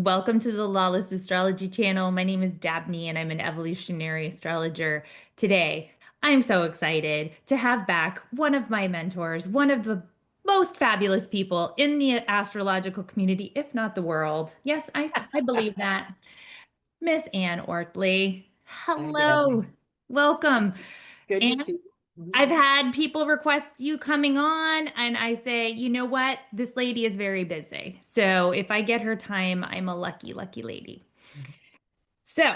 Welcome to the Lawless Astrology channel. My name is Dabney and I'm an evolutionary astrologer. Today, I'm so excited to have back one of my mentors, one of the most fabulous people in the astrological community, if not the world. Yes, I believe that. Miss Anne Ortelee. Hi, Deb. Hello. Welcome. Good to Anne, see you. Mhm. I've had people request you coming on, and I say, you know what? This lady is very busy. So if I get her time, I'm a lucky, lucky lady. So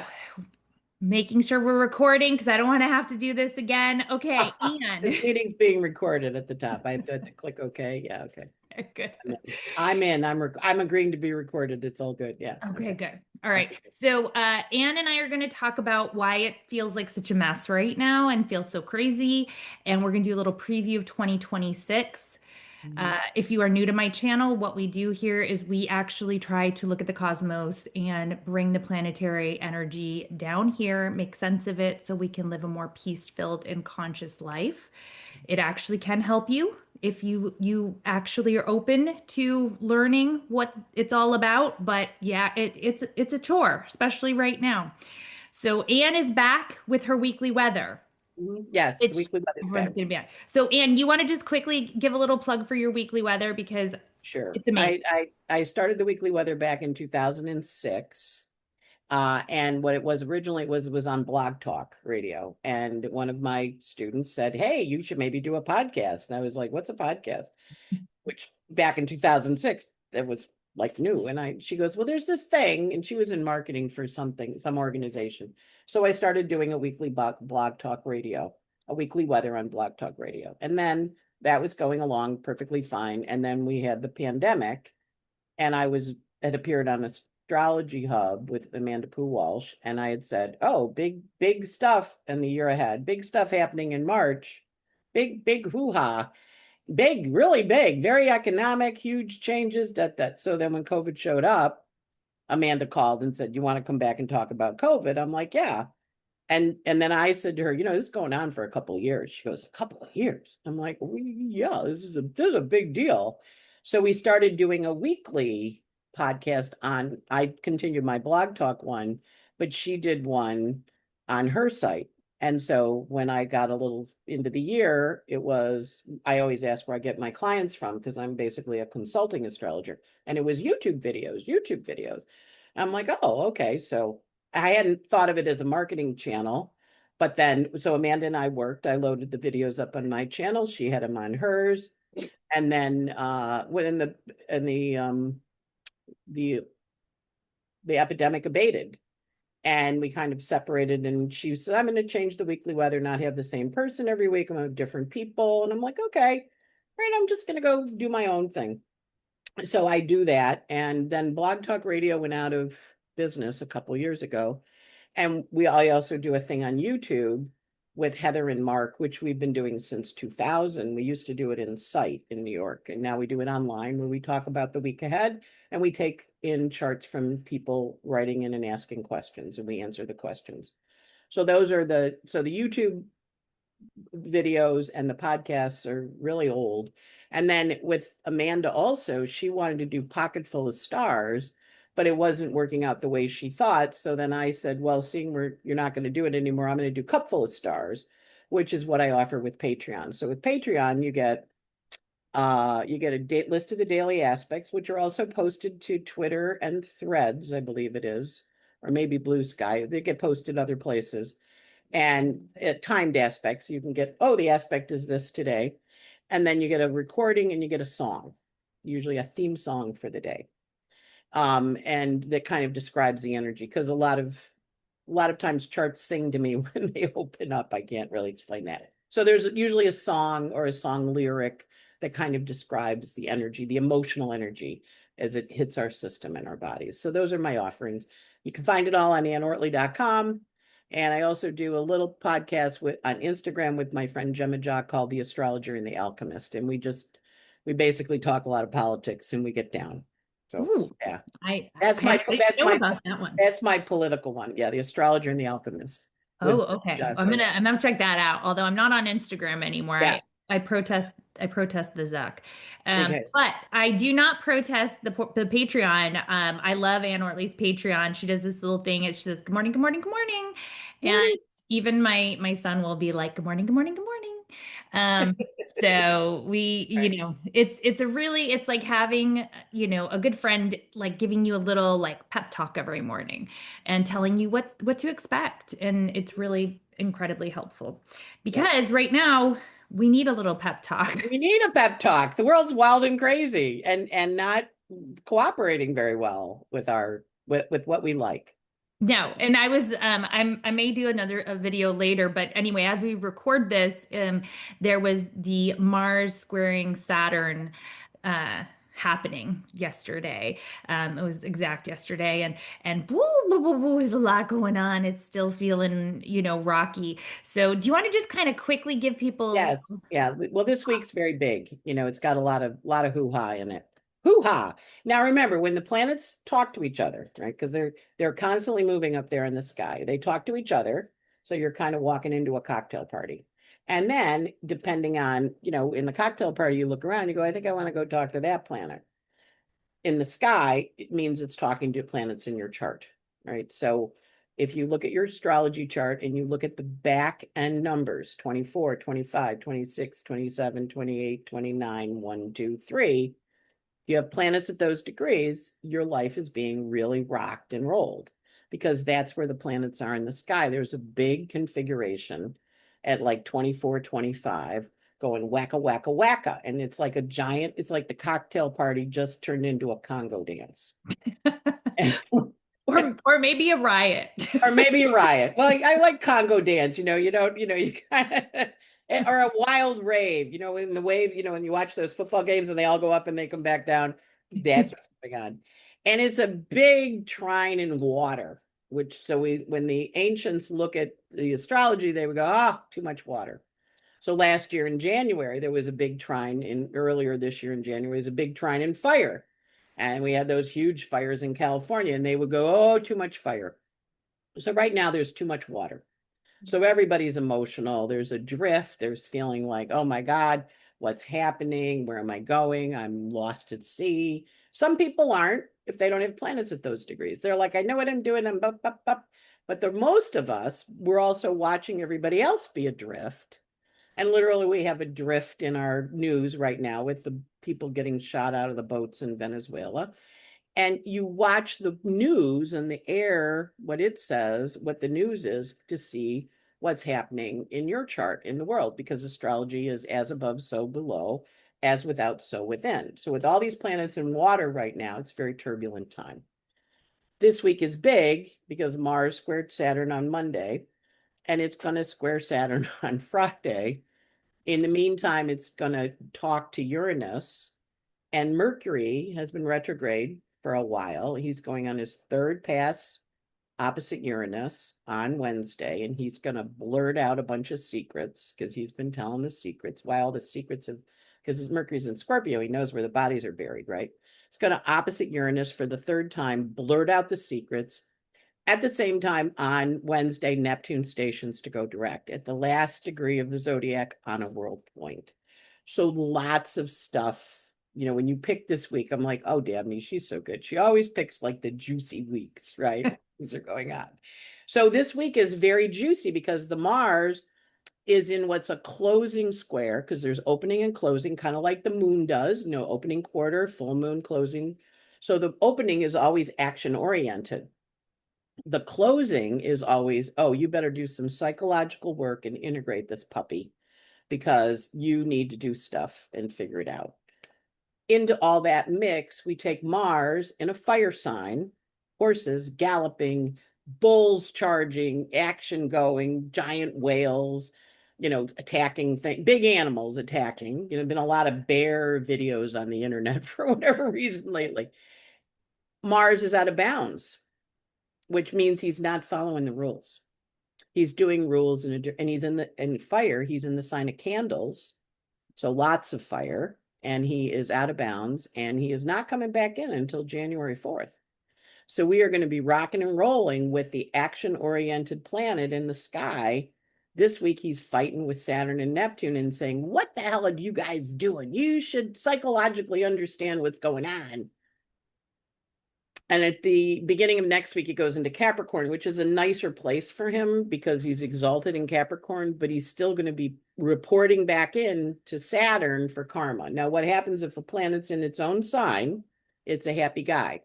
making sure we're recording because I don't want to have to do this again. Okay, Anne. This meeting's being recorded at the top. I have to click OK. Yeah, okay. Good. I'm in. I'm agreeing to be recorded. It's all good. Yeah, Okay, okay. good. All I right. figured. So Anne and I are going to talk about why it feels like such a mess right now and feels so crazy. And we're going to do a little preview of 2026. Mhm. If you are new to my channel, what we do here is we actually try to look at the cosmos and bring the planetary energy down here, make sense of it so we can live a more peace-filled and conscious life. It actually can help you if you actually are open to learning what it's all about. But yeah, it's a chore, especially right now. So Anne is back with her weekly weather. Yes, the Which weekly weather's everyone's back. gonna be at. So, Anne, you want to just quickly give a little plug for your weekly weather because Sure. it's amazing. I started the weekly weather back in 2006. And what it was originally was on Blog Talk Radio. And one of my students said, "Hey, you should maybe do a podcast." And I was like, "What's a podcast?" Which back in 2006, that was like new. And she goes, "Well, there's this thing." And she was in marketing for something, some organization. So I started doing a weekly blog talk radio, a weekly weather on Blog Talk Radio. And then that was going along perfectly fine. And then we had the pandemic, and had appeared on Astrology Hub with Amanda Poo Walsh. And I had said, "Oh, big stuff in the year ahead, big stuff happening in March, big hoo-ha." Big, really big, very economic, huge changes. That. So then when COVID showed up, Amanda called and said, "You want to come back and talk about COVID?" I'm like, "Yeah." And then I said to her, "This is going on for a couple of years." She goes, "A couple of years?" I'm like, well, "Yeah, this is a big deal." So we started doing a weekly podcast on. I continued my blog talk one, but she did one on her site. And so when I got a little into the year, I always ask where I get my clients from because I'm basically a consulting astrologer. And it was YouTube videos, YouTube videos. I'm like, "Oh, okay." So I hadn't thought of it as a marketing channel, but then so Amanda and I worked. I loaded the videos up on my channel. She had them on hers. And then when the the epidemic abated, and we kind of separated, and she said, "I'm going to change the weekly weather, not have the same person every week. I'm going to have different people." And I'm like, "Okay, right, I'm just going to go do my own thing." So I do that. And then Blog Talk Radio went out of business a couple years ago. And I also do a thing on YouTube with Heather and Mark, which we've been doing since 2000. We used to do it in site in New York, and now we do it online where we talk about the week ahead, and we take in charts from people writing in and asking questions, and we answer the questions. So the YouTube videos and the podcasts are really old. And then with Amanda also, she wanted to do Pocket Full of Stars, but it wasn't working out the way she thought. So then I said, "Well, seeing where you're not going to do it anymore, I'm going to do Cupful of Stars," which is what I offer with Patreon. So with Patreon, you get a date list of the daily aspects, which are also posted to Twitter and Threads, I believe it is, or maybe Blue Sky. They get posted other places, and timed aspects. You can get, "Oh, the aspect is this today." And then you get a recording and you get a song, usually a theme song for the day. And that kind of describes the energy, because a lot of times charts sing to me when they open up. I can't really explain that. So there's usually a song or a song lyric that kind of describes the energy, the emotional energy as it hits our system and our bodies. So those are my offerings. You can find it all on annortelee.com. And I also do a little podcast on Instagram with my friend Gemma Jock called The Astrologer and the Alchemist. And we basically talk a lot of politics and we get down. So Ooh, yeah, I that's I my didn't that's know my about that one. that's my political one. Yeah, The Astrologer and the Alchemist with Oh, okay. Jess. I'm gonna check that out. Although I'm not on Instagram ananymore. Yeah. I protest the Zuck. Okay. But I do not protest the Patreon. I love Anne Ortelee's Patreon. She does this little thing and she says, "Good morning, good morning, good morning." And Morning. even my son will be like, "Good morning, good morning, good morning." Um, so we, Right. it's a really, it's like having, a good friend like giving you a little like pep talk every morning and telling you what to expect. And it's really incredibly helpful Yep. because right now we need a little pep talk. We need a pep talk. The world's wild and crazy and not cooperating very well with our with what we like. No, and I may do another a video later, but anyway, as we record this, there was the Mars squaring Saturn happening yesterday. It was exact yesterday, and woo, woo, woo, woo, there's a lot going on. It's still feeling, rocky. So, do you want to just kind of quickly give people? Yes. Yeah. Well, this week's very big. It's got a lot of hoo-ha in it. Hoo-ha. Now remember, when the planets talk to each other, right? Because they're constantly moving up there in the sky. They talk to each other. So you're kind of walking into a cocktail party. And then depending on, in the cocktail party, you look around, you go, I think I want to go talk to that planet. In the sky, it means it's talking to planets in your chart, right? So if you look at your astrology chart and you look at the back end numbers 24, 25, 26, 27, 28, 29, 1, 2, 3, you have planets at those degrees, your life is being really rocked and rolled because that's where the planets are in the sky. There's a big configuration at like 24, 25 going wacka, wacka, wacka. And it's like a giant, it's like the cocktail party just turned into a Congo dance. Or maybe a riot. Or maybe a riot. Well, I like Congo dance, you don't, you kind of, or a wild rave, in the wave, when you watch those football games and they all go up and they come back down, that's what's going on. And it's a big trine in water, when the ancients look at the astrology, they would go, oh, too much water. So last year in January, there was a big trine earlier this year in January, was a big trine in fire. And we had those huge fires in California and they would go, oh, too much fire. So right now there's too much water. So everybody's emotional. There's a drift. There's feeling like, oh my God, what's happening? Where am I going? I'm lost at sea. Some people aren't if they don't have planets at those degrees. They're like, I know what I'm doing. I'm up, up, up. But the most of us, we're also watching everybody else be adrift. And literally, we have a drift in our news right now with the people getting shot out of the boats in Venezuela. And you watch the news and the air, what it says, what the news is to see what's happening in your chart in the world, because astrology is as above, so below, as without, so within. So with all these planets in water right now, it's a very turbulent time. This week is big because Mars squared Saturn on Monday, and it's going to square Saturn on Friday. In the meantime, it's going to talk to Uranus, and Mercury has been retrograde for a while. He's going on his third pass opposite Uranus on Wednesday, and he's going to blurt out a bunch of secrets because he's been telling the secrets. Why all the secrets of, because his Mercury's in Scorpio, he knows where the bodies are buried, right? It's going to opposite Uranus for the third time, blurt out the secrets. At the same time, on Wednesday, Neptune stations to go direct at the last degree of the zodiac on a world point. So lots of stuff. When you pick this week, I'm like, oh, Dabney, she's so good. She always picks like the juicy weeks, right? Things are going on. So this week is very juicy because the Mars is in what's a closing square because there's opening and closing, kind of like the moon does, opening quarter, full moon, closing. So the opening is always action oriented. The closing is always, oh, you better do some psychological work and integrate this puppy because you need to do stuff and figure it out. Into all that mix, we take Mars in a fire sign, horses galloping, bulls charging, action going, giant whales, attacking big animals attacking. Been a lot of bear videos on the internet for whatever reason lately. Mars is out of bounds, which means he's not following the rules. He's doing rules and he's in fire. He's in the sign of candles, so lots of fire, and he is out of bounds, and he is not coming back in until January 4th. So we are going to be rocking and rolling with the action-oriented planet in the sky This week, he's fighting with Saturn and Neptune and saying, what the hell are you guys doing? You should psychologically understand what's going on. And at the beginning of next week, he goes into Capricorn, which is a nicer place for him because he's exalted in Capricorn, but he's still going to be reporting back in to Saturn for karma. Now, what happens if a planet's in its own sign? It's a happy guy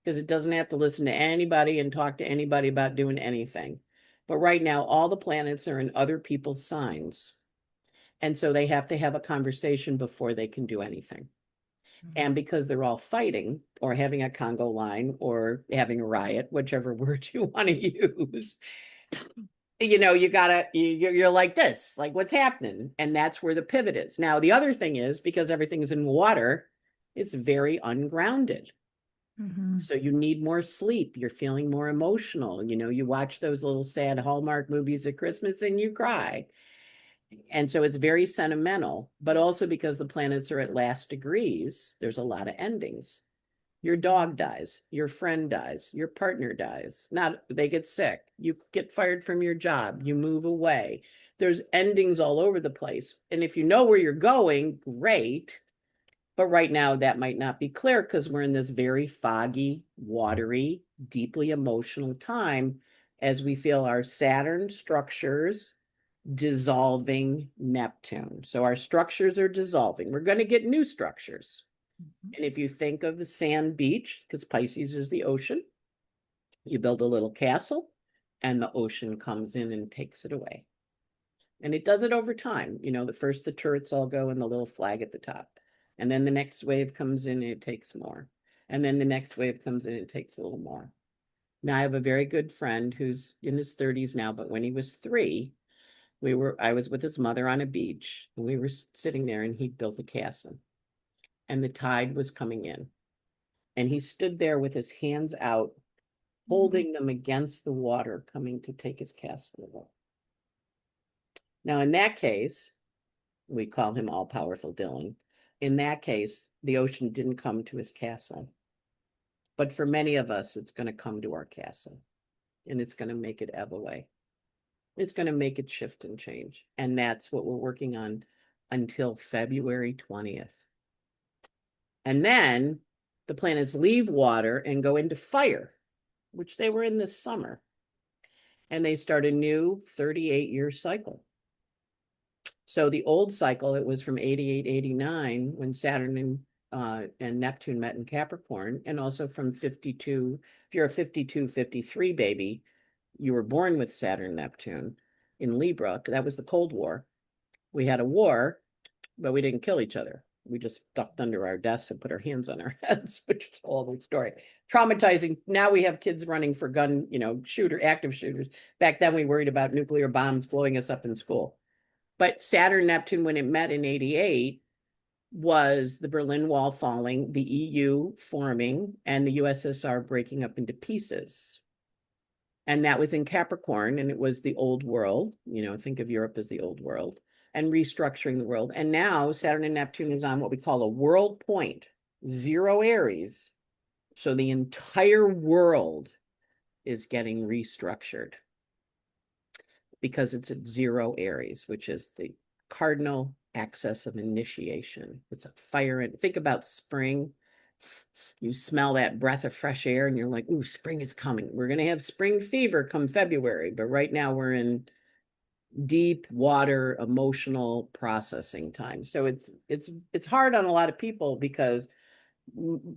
because it doesn't have to listen to anybody and talk to anybody about doing anything. But right now, all the planets are in other people's signs. And so they have to have a conversation before they can do anything. And because they're all fighting or having a Congo line or having a riot, whichever word you want to use, you're like this, like what's happening? And that's where the pivot is. Now, the other thing is because everything's in water, it's very ungrounded. Mm-hmm. So you need more sleep. You're feeling more emotional. You watch those little sad Hallmark movies at Christmas and you cry. And so it's very sentimental, but also because the planets are at last degrees, there's a lot of endings. Your dog dies, your friend dies, your partner dies. Not they get sick, you get fired from your job, you move away. There's endings all over the place. And if you know where you're going, great. But right now that might not be clear because we're in this very foggy, watery, deeply emotional time as we feel our Saturn structures dissolving Neptune. So our structures are dissolving. We're going to get new structures. And if you think of the sand beach, because Pisces is the ocean, you build a little castle and the ocean comes in and takes it away. And it does it over time. The turrets all go and the little flag at the top. And then the next wave comes in and it takes more. And then the next wave comes in and it takes a little more. Now I have a very good friend who's in his 30s now, but when he was 3, I was with his mother on a beach and we were sitting there and he built a castle and the tide was coming in and he stood there with his hands out, holding them against the water coming to take his castle away. Now, in that case, we call him all powerful Dylan. In that case, the ocean didn't come to his castle. But for many of us, it's going to come to our castle and it's going to make it ebb away. It's going to make it shift and change. And that's what we're working on until February 20th. And then the planets leave water and go into fire, which they were in this summer. And they start a new 38-year cycle. So the old cycle, it was from 88, 89, when Saturn and Neptune met in Capricorn, and also from 52, if you're a 52, 53 baby, you were born with Saturn, Neptune in Libra. That was the Cold War. We had a war, but we didn't kill each other. We just ducked under our desks and put our hands on our heads, which is a whole other story. Traumatizing. Now we have kids running for active shooters. Back then we worried about nuclear bombs blowing us up in school. But Saturn, Neptune, when it met in 88, was the Berlin Wall falling, the EU forming, and the USSR breaking up into pieces. And that was in Capricorn, and it was the old world. Think of Europe as the old world, and restructuring the world. And now Saturn and Neptune is on what we call a world point, 0 Aries. So the entire world is getting restructured because it's at 0 Aries, which is the cardinal axis of initiation. It's a fire. And think about spring. You smell that breath of fresh air and you're like, ooh, spring is coming. We're going to have spring fever come February. But right now we're in deep water emotional processing time. So it's hard on a lot of people because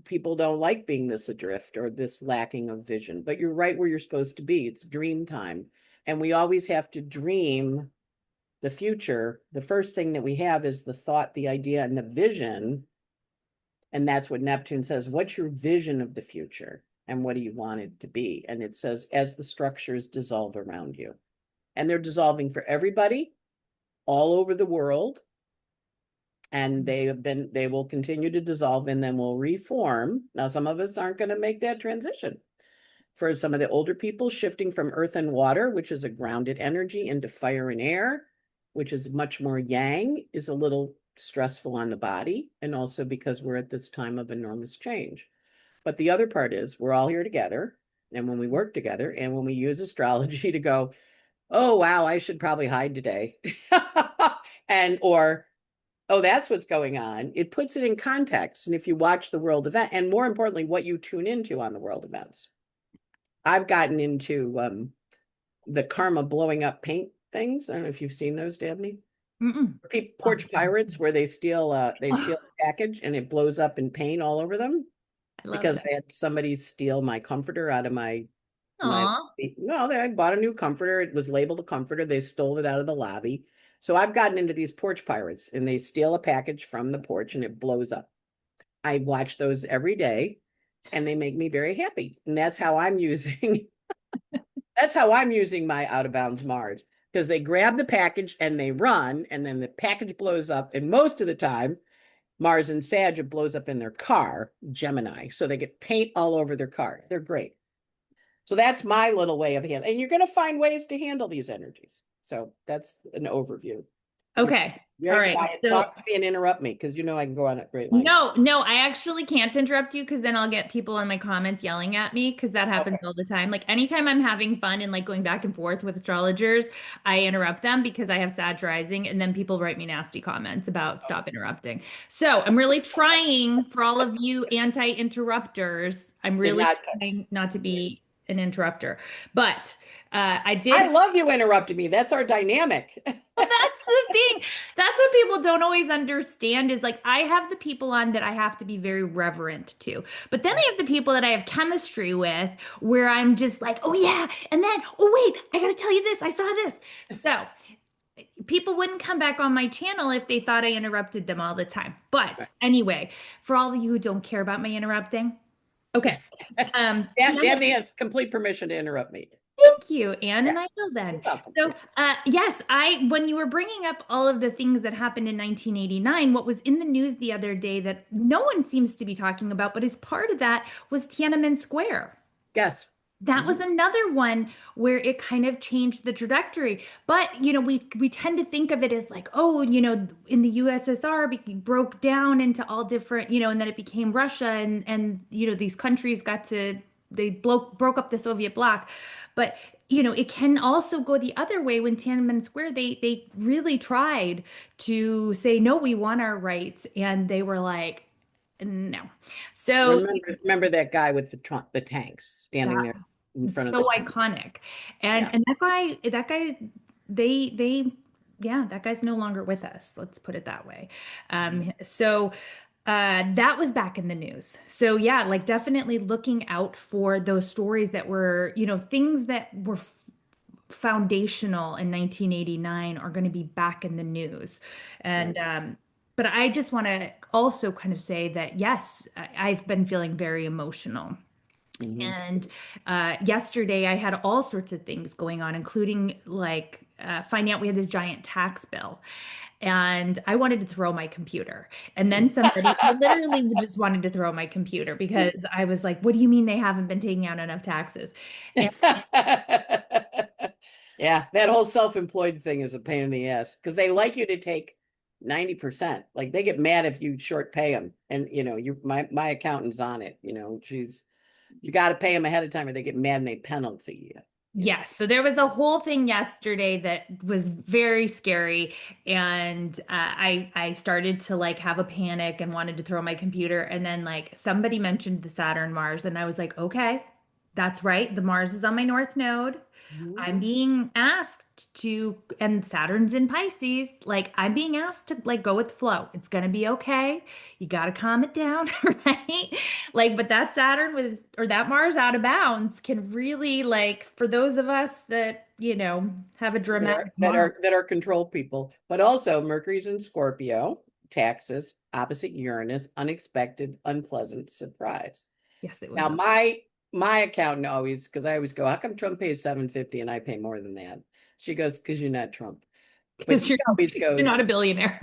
people don't like being this adrift or this lacking of vision. But you're right where you're supposed to be. It's dream time. And we always have to dream the future. The first thing that we have is the thought, the idea, and the vision. And that's what Neptune says. What's your vision of the future? And what do you want it to be? And it says, as the structures dissolve around you. And they're dissolving for everybody all over the world. And they will continue to dissolve and then will reform. Now, some of us aren't going to make that transition. For some of the older people, shifting from earth and water, which is a grounded energy, into fire and air, which is much more yang, is a little stressful on the body. And also because we're at this time of enormous change. But the other part is we're all here together. And when we work together and when we use astrology to go, oh wow, I should probably hide today. And or oh, that's what's going on. It puts it in context. And if you watch the world event, and more importantly, what you tune into on the world events. I've gotten into the karma blowing up paint things. I don't know if you've seen those, Dabney. Mm-mm. Porch pirates where they steal Oh, a package and it blows up in paint all over them I love because it. I had somebody steal my comforter out of my Aw, no, I bought a new comforter. It was labeled a comforter. They stole it out of the lobby. So I've gotten into these porch pirates and they steal a package from the porch and it blows up. I watch those every day and they make me very happy. And that's how I'm using that's how I'm using my out of bounds Mars because they grab the package and they run and then the package blows up and most of the time Mars and Sag it blows up in their car, Gemini. So they get paint all over their car. They're great. So that's my little way of handling. And you're going to find ways to handle these energies. So that's an overview. You're okay. All very right. quiet. So Talk to me and interrupt me because you know I can go on at great length. no, no, I actually can't interrupt you because then I'll get people in my comments yelling at me because that happens Okay. all the time. Like anytime I'm having fun and like going back and forth with astrologers, I interrupt them because I have Sag rising and then people write me nasty comments about stop interrupting. So I'm really trying for all of you anti-interrupters, I'm Did really not. trying not to be an interrupter. But I I did. love you interrupting me. That's our dynamic. Well, that's the thing. That's what people don't always understand is like I have the people on that I have to be very reverent to. But then I have the people that I have chemistry with where I'm just like, oh yeah, and then oh wait, I gotta tell you this. I saw this. So people wouldn't come back on my channel if they thought I interrupted them all the time. But anyway, for all of you who don't care about my interrupting, okay. Tiana, Danny has complete permission to interrupt me. thank you, Anne, Yeah, and I will then. you're welcome. So, yes, when you were bringing up all of the things that happened in 1989, what was in the news the other day that no one seems to be talking about, but as part of that was Tiananmen Square. Yes. That was Mhm. another one where it kind of changed the trajectory. But, we tend to think of it as like, oh, in the USSR broke down into all different, and then it became Russia and these countries they broke up the Soviet bloc. But, it can also go the other way when Tiananmen Square, they really tried to say, no, we want our rights. And they were like, no. So Remember that guy with the tanks standing that there was in front of the so tank. iconic. And Yeah. and that guy, they yeah, that guy's no longer with us. Let's put it that way. So that was back in the news. So yeah, like definitely looking out for those stories that were, things that were foundational in 1989 are going to be back in the news. Right. And but I just want to also kind of say that yes, I've been feeling very emotional. Mhm. And yesterday, I had all sorts of things going on, including like finding out we had this giant tax bill. And I wanted to throw my computer. And then I literally just wanted to throw my computer because I was like, what do you mean they haven't been taking out enough taxes? And Yeah, that whole self-employed thing is a pain in the ass because they like you to take 90%. Like they get mad if you short pay them. And my accountant's on it, you got to pay them ahead of time or they get mad and they penalty you. yes, so there was a whole thing yesterday that was very scary, and I started to like have a panic and wanted to throw my computer, and then like somebody mentioned the Saturn Mars, and I was like, okay, that's right, the Mars is on my North Node. Mhm. I'm being asked to, and Saturn's in Pisces, like I'm being asked to like go with the flow. It's gonna be okay. You gotta calm it down, right? Like, but that Saturn was, or that Mars out of bounds can really like, for those of us that, have a that are dramatic that Mars. are that are control people, but also Mercury's in Scorpio, taxes, opposite Uranus, unexpected, unpleasant surprise. Yes, it Now will. my accountant always, because I always go, how come Trump pays 750 and I pay more than that? She goes, because you're not Trump. But Because she always you're goes, not a billionaire.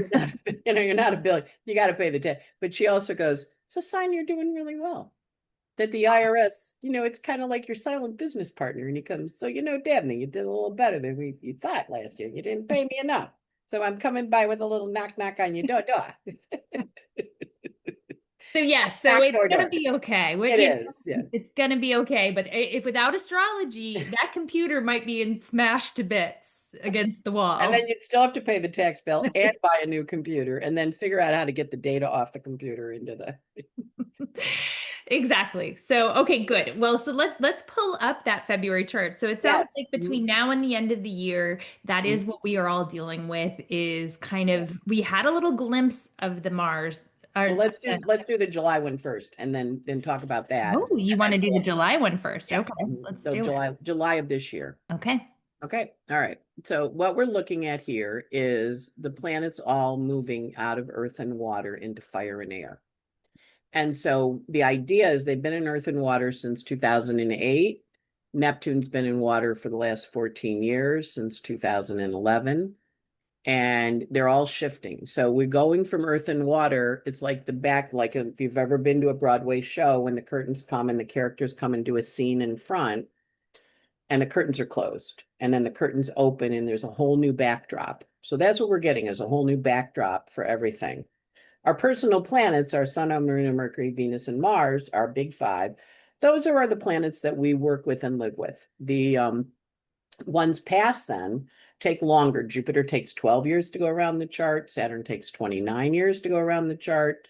you're not a billion. You got to pay the debt. But she also goes, it's a sign you're doing really well. That the IRS, it's kind of like your silent business partner. And he comes, so Dabney, you did a little better than you thought last year. You didn't pay me enough. So I'm coming by with a little knock knock on your door. So yes, so Knock, it's door, gonna door. be okay. It is, yeah. It's gonna be okay. But if without astrology, that computer might be smashed to bits against the And wall. then you'd still have to pay the tax bill and buy a new computer and then figure out how to get the data off the computer into the. Exactly. So, okay, good. Well, so let's pull up that February chart. So it sounds Yes. like between now and the end of the year, that is Mhm. what we are all dealing with is kind of we had a little glimpse of the Mars. Well, Or let's do the July one first, and then talk about that, oh, you and want then to do the go. July one first? Yes. Okay, let's So do it. July of this year. Okay. Okay. All right. So what we're looking at here is the planets all moving out of earth and water into fire and air. And so the idea is they've been in earth and water since 2008. Neptune's been in water for the last 14 years, since 2011. And they're all shifting. So we're going from earth and water. It's like the back, like if you've ever been to a Broadway show, when the curtains come and the characters come and do a scene in front, and the curtains are closed, and then the curtains open, and there's a whole new backdrop. So that's what we're getting, is a whole new backdrop for everything. Our personal planets, our Sun, our Moon, and Mercury, Venus, and Mars, our big five, those are the planets that we work with and live with. The ones past then take longer. Jupiter takes 12 years to go around the chart. Saturn takes 29 years to go around the chart.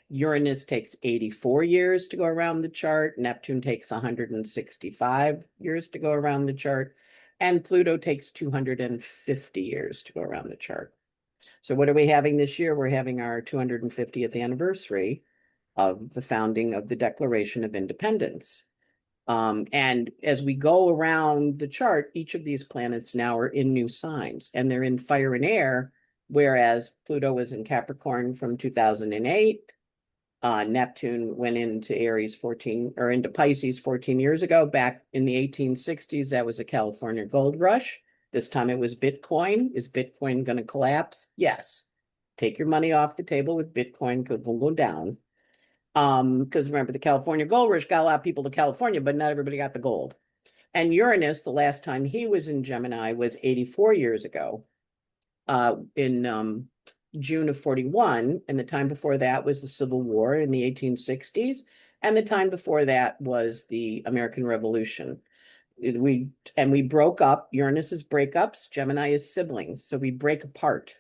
Uranus takes 84 years to go around the chart. Neptune takes 165 years to go around the chart. And Pluto takes 250 years to go around the chart. So what are we having this year? We're having our 250th anniversary of the founding of the Declaration of Independence. And as we go around the chart, each of these planets now are in new signs, and they're in fire and air, whereas Pluto was in Capricorn from 2008. Neptune went into Aries 14 or into Pisces 14 years ago. Back in the 1860s, that was a California gold rush. This time it was Bitcoin. Is Bitcoin going to collapse? Yes. Take your money off the table with Bitcoin because we'll go down. Because remember, the California gold rush got a lot of people to California, but not everybody got the gold. And Uranus, the last time he was in Gemini was 84 years ago, in June of 41. And the time before that was the Civil War in the 1860s. And the time before that was the American Revolution. We broke up. Uranus is breakups, Gemini is siblings. So we break apart.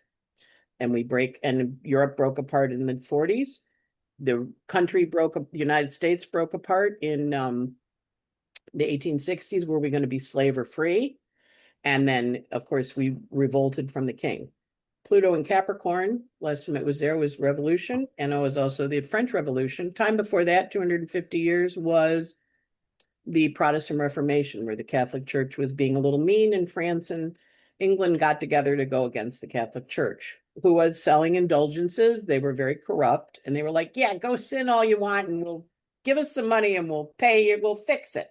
And Europe broke apart in the 40s. The country broke up, the United States broke apart in the 1860s. Were we going to be slave or free? And then, of course, we revolted from the king. Pluto in Capricorn, last time it was there, was Revolution, and it was also the French Revolution. Time before that, 250 years, was the Protestant Reformation, where the Catholic Church was being a little mean, and France and England got together to go against the Catholic Church, who was selling indulgences. They were very corrupt, and they were like, yeah, go sin all you want, and we'll give us some money and we'll pay you, we'll fix it.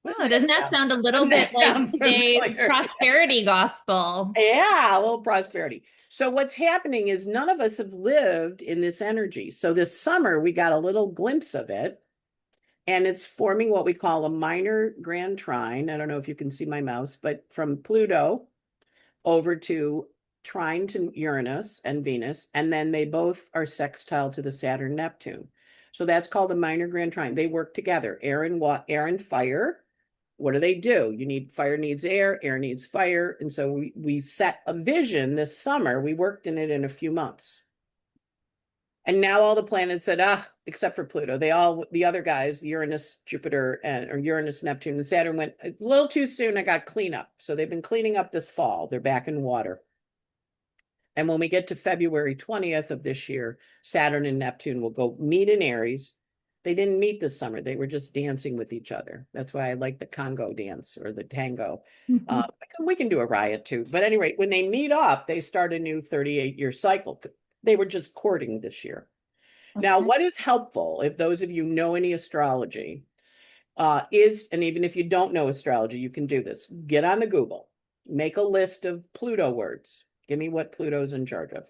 Oh, doesn't that sound a little Doesn't bit that like sound today's familiar? prosperity gospel? Yeah, a little prosperity. So what's happening is none of us have lived in this energy. So this summer we got a little glimpse of it, and it's forming what we call a minor grand trine. I don't know if you can see my mouse, but from Pluto over to trine to Uranus and Venus, and then they both are sextile to the Saturn Neptune. So that's called a minor grand trine. They work together. Air and fire. What do? You need fire needs air needs fire. And so we set a vision this summer. We worked in it in a few months. And now all the planets said, except for Pluto, the other guys, Uranus, Jupiter, or Uranus, Neptune, and Saturn went a little too soon. I got cleanup. So they've been cleaning up this fall. They're back in water. And when we get to February 20th of this year, Saturn and Neptune will go meet in Aries. They didn't meet this summer. They were just dancing with each other. That's why I like the Congo dance or the tango. We can do a riot too. But anyway, when they meet up, they start a new 38-year cycle. They were just courting this year. Now, Okay. what is helpful, if those of you know any astrology, and even if you don't know astrology, you can do this. Get on the Google, make a list of Pluto words. Give me what Pluto's in charge of.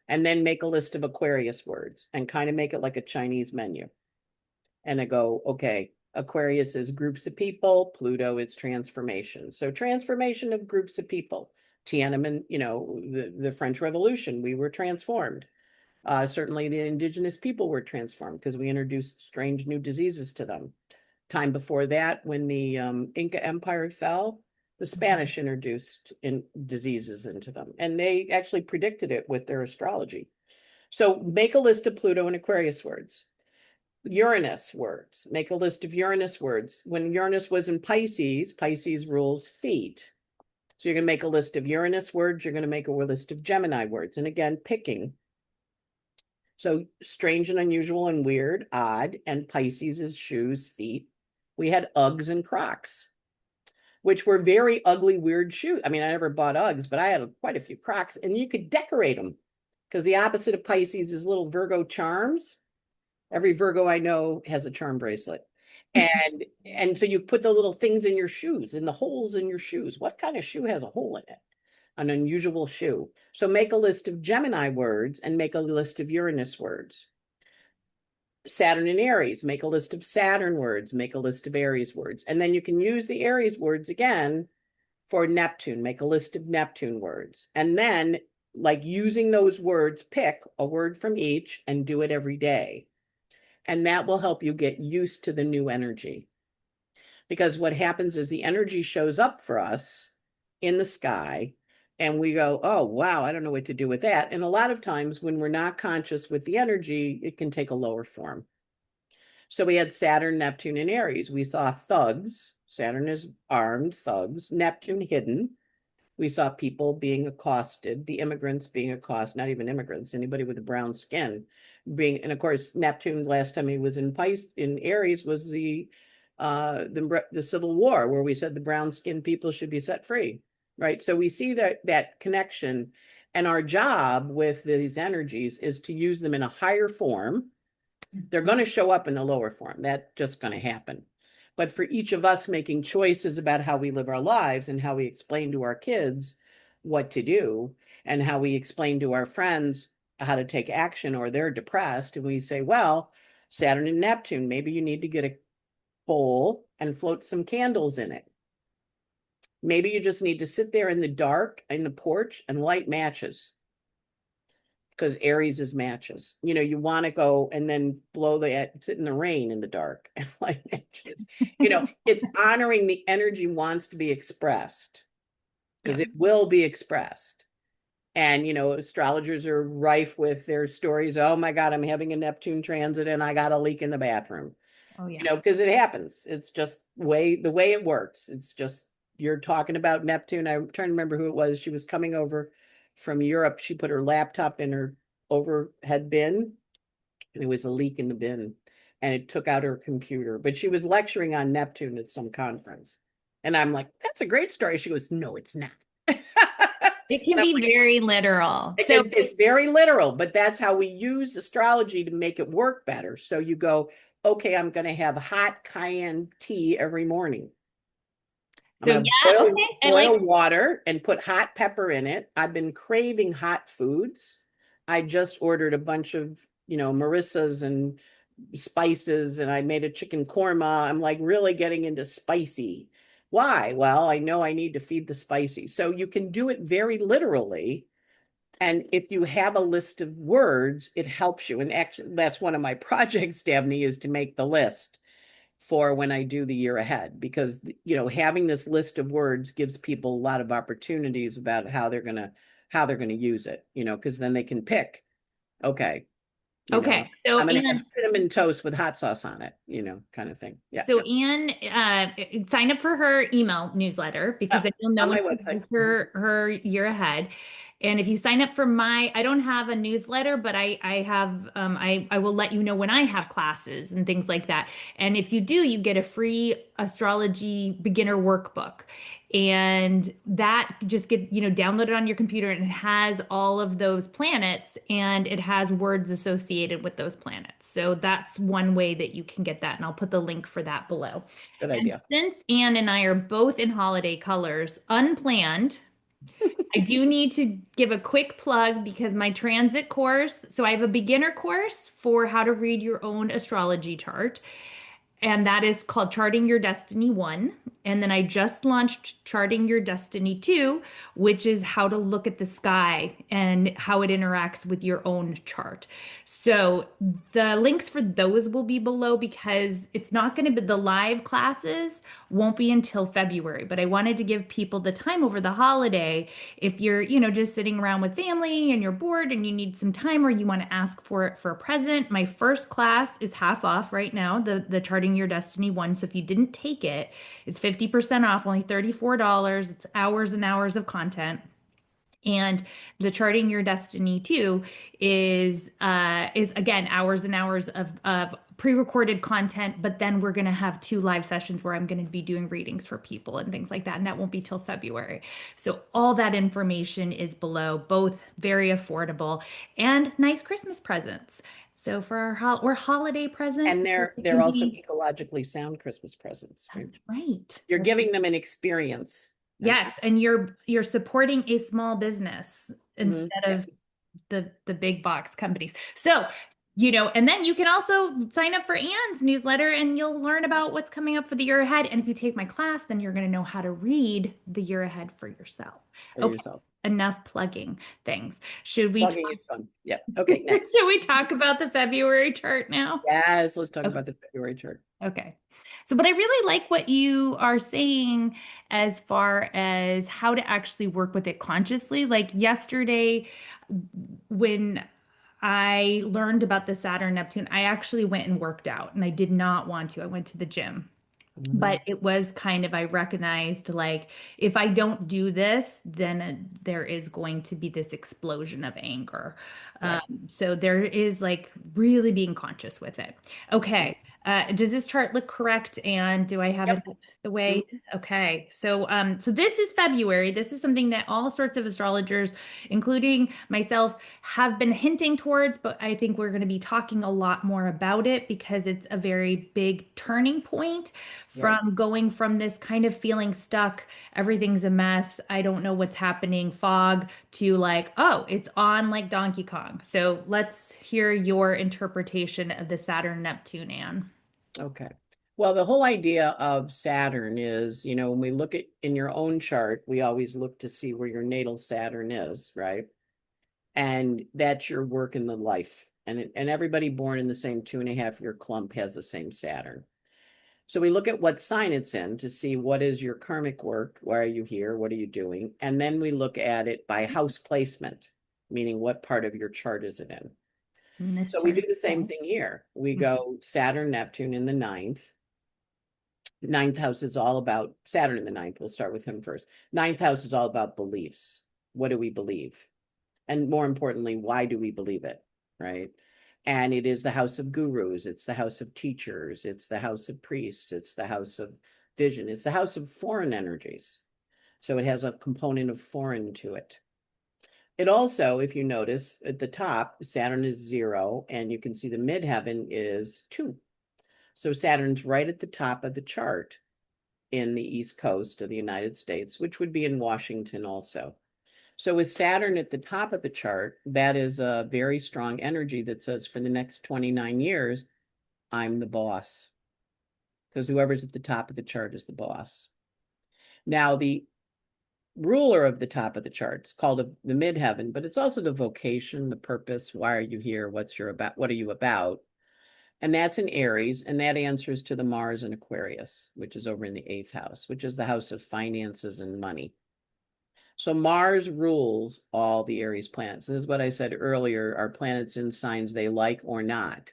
And then make a list of Aquarius words and kind of make it like a Chinese menu. And I go, okay, Aquarius is groups of people, Pluto is transformation. So transformation of groups of people. Tiananmen, the French Revolution, we were transformed. Certainly, the indigenous people were transformed because we introduced strange new diseases to them. Time before that, when the Inca Empire fell, the Spanish introduced diseases into them, and they actually predicted it with their astrology. So make a list of Pluto and Aquarius words. Uranus words. Make a list of Uranus words. When Uranus was in Pisces, Pisces rules feet. So you're going to make a list of Uranus words. You're going to make a list of Gemini words. And again, picking. So strange and unusual and weird, odd, and Pisces is shoes, feet. We had Uggs and Crocs, which were very ugly, weird shoes. I mean, I never bought Uggs, but I had quite a few Crocs, and you could decorate them because the opposite of Pisces is little Virgo charms. Every Virgo I know has a charm bracelet. And so you put the little things in your shoes, in the holes in your shoes. What kind of shoe has a hole in it? An unusual shoe. So make a list of Gemini words and make a list of Uranus words. Saturn and Aries, make a list of Saturn words, make a list of Aries words. And then you can use the Aries words again for Neptune, make a list of Neptune words. And then, like using those words, pick a word from each and do it every day. And that will help you get used to the new energy. Because what happens is the energy shows up for us in the sky, and we go, oh, wow, I don't know what to do with that. And a lot of times when we're not conscious with the energy, it can take a lower form. So we had Saturn, Neptune, and Aries. We saw thugs. Saturn is armed thugs. Neptune hidden. We saw people being accosted, the immigrants being accosted, not even immigrants, anybody with a brown skin being, and of course, Neptune, last time he was in Aries was the Civil War, where we said the brown skinned people should be set free, right? So we see that connection, and our job with these energies is to use them in a higher form. They're going to show up in a lower form. That's just going to happen. But for each of us making choices about how we live our lives and how we explain to our kids what to do and how we explain to our friends how to take action, or they're depressed and we say, well, Saturn and Neptune, maybe you need to get a bowl and float some candles in it. Maybe you just need to sit there in the dark in the porch and light matches, because Aries is matches. You know, you want to go and then sit in the rain in the dark and light matches. You know, it's honoring the energy wants to be expressed, because it will be expressed. And, you know, astrologers are rife with their stories. Oh my God, I'm having a Neptune transit and I got a leak in the bathroom. Oh yeah. You know, because it happens. It's just the way it works. It's just, you're talking about Neptune. I'm trying to remember who it was. She was coming over from Europe. She put her laptop in her overhead bin, and there was a leak in the bin, and it took out her computer. But she was lecturing on Neptune at some conference. And I'm like, that's a great story. She goes, no, it's not. It can be very literal. So It's very literal, but that's how we use astrology to make it work better. So you go, okay, I'm going to have hot cayenne tea every morning. I'm going to boil water and put hot pepper in it. I've been craving hot foods. I just ordered a bunch of, Marissa's and spices, and I made a chicken korma. I'm like really getting into spicy. Why? Well, I know I need to feed the spicy. So you can do it very literally. And if you have a list of words, it helps you. And actually, that's one of my projects, Dabney, is to make the list for when I do the year ahead, because, having this list of words gives people a lot of opportunities about how they're going to use it, because then they can pick, okay. Okay. So I'm going to have cinnamon toast with hot sauce on it, kind of thing. Yeah. So Anne, sign up for her email newsletter, because then you'll know on my when website. her year ahead. And if you sign up for I don't have a newsletter, but I have, I will let you know when I have classes and things like that. And if you do, you get a free astrology beginner workbook. And that just downloaded on your computer, and it has all of those planets and it has words associated with those planets. So that's one way that you can get that. And I'll put the link for that below. Good idea. And since Anne and I are both in holiday colors, unplanned, I do need to give a quick plug, because my transit course, so I have a beginner course for how to read your own astrology chart. And that is called Charting Your Destiny 1. And then I just launched Charting Your Destiny 2, which is how to look at the sky and how it interacts with your own chart. So the links for those will be below because it's not going to be the live classes won't be until February, but I wanted to give people the time over the holiday. If you're, just sitting around with family and you're bored and you need some time or you want to ask for it for a present, my first class is half off right now, the Charting Your Destiny one. So if you didn't take it, it's 50% off, only $34. It's hours and hours of content. And the Charting Your Destiny 2 is again hours and hours of pre-recorded content, but then we're going to have two live sessions where I'm going to be doing readings for people and things like that, and that won't be till February. So all that information is below, both very affordable and nice Christmas presents. So for our or holiday present, And it they're can also be. ecologically sound Christmas presents, right? That's right. You're giving them an experience. Okay. Yes, and you're supporting a small business instead Yeah. of the big box companies. So, and then you can also sign up for Anne's newsletter and you'll learn about what's coming up for the year ahead. And if you take my class, then you're going to know how to read the year ahead for yourself. For Okay, yourself. enough plugging things. Should we Plugging talk, is fun. Yeah. Okay, should next. we talk about the February chart now? Yes, let's talk Okay. about the February chart. Okay. So, but I really like what you are saying as far as how to actually work with it consciously. Like yesterday, when I learned about the Saturn Neptune, I actually went and worked out and I did not want to. I went to the gym. Mhm. But it was kind of, I recognized like if I don't do this, then there is going to be this explosion of anger. Um, Right. so there is like really being conscious with it. Right. Okay. Does this chart look correct? And do I have Yep. it the way? Mhm. Okay. So this is February. This is something that all sorts of astrologers, including myself, have been hinting towards, but I think we're going to be talking a lot more about it because it's a very big turning point Yes. from going from this kind of feeling stuck, everything's a mess, I don't know what's happening, fog, to like, oh, it's on like Donkey Kong. So let's hear your interpretation of the Saturn Neptune, Anne. Okay. Well, the whole idea of Saturn is, when we look at in your own chart, we always look to see where your natal Saturn is, right? And that's your work in the life. And everybody born in the same 2.5 year clump has the same Saturn. So we look at what sign it's in to see what is your karmic work. Why are you here? What are you doing? And then we look at it by house placement, meaning what part of your chart is it in? And this So we chart do is the same cool. thing here. We Mhm. go Saturn, Neptune in the ninth. Ninth house is all about Saturn in the ninth. We'll start with him first. Ninth house is all about beliefs. What do we believe? And more importantly, why do we believe it? Right. And it is the house of gurus, it's the house of teachers, it's the house of priests, it's the house of vision, it's the house of foreign energies. So it has a component of foreign to it. It also, if you notice at the top, Saturn is 0, and you can see the midheaven is 2. So Saturn's right at the top of the chart in the East Coast of the United States, which would be in Washington also. So with Saturn at the top of the chart, that is a very strong energy that says for the next 29 years, I'm the boss. Because whoever's at the top of the chart is the boss. Now, the ruler of the top of the chart is called the midheaven, but it's also the vocation, the purpose. Why are you here? What are you about? And that's in Aries, and that answers to the Mars in Aquarius, which is over in the eighth house, which is the house of finances and money. So Mars rules all the Aries planets. This is what I said earlier, are planets in signs they like or not.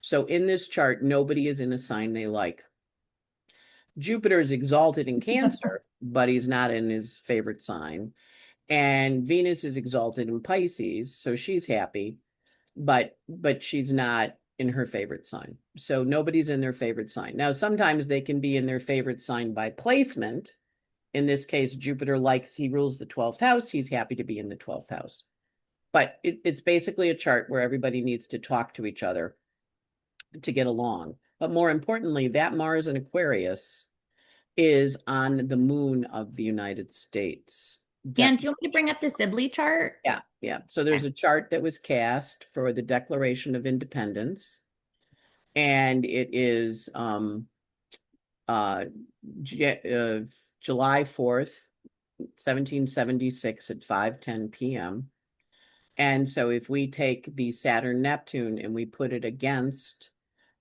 So in this chart, nobody is in a sign they like. Jupiter is exalted in Cancer, but he's not in his favorite sign. And Venus is exalted in Pisces, so she's happy, but she's not in her favorite sign. So nobody's in their favorite sign. Now, sometimes they can be in their favorite sign by placement. In this case, Jupiter he rules the 12th house. He's happy to be in the 12th house. But it's basically a chart where everybody needs to talk to each other to get along. But more importantly, that Mars in Aquarius is on the moon of the United States. And do you want me to bring up the Sibley chart? Yeah, yeah. So Okay. there's a chart that was cast for the Declaration of Independence. and it is uh, July 4th, 1776 at 5:10 p.m. And so if we take the Saturn Neptune and we put it against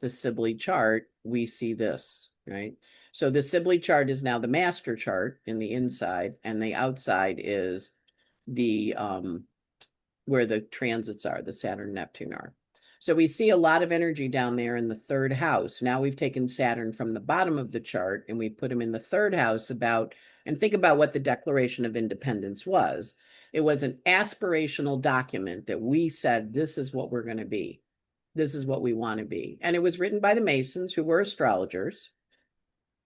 the Sibley chart, we see this, right? So the Sibley chart is now the master chart in the inside, and the outside is the where the transits are, the Saturn Neptune are. So we see a lot of energy down there in the third house. Now we've taken Saturn from the bottom of the chart and we've put him in the third house and think about what the Declaration of Independence was. It was an aspirational document that we said, this is what we're going to be. This is what we want to be. And it was written by the Masons, who were astrologers.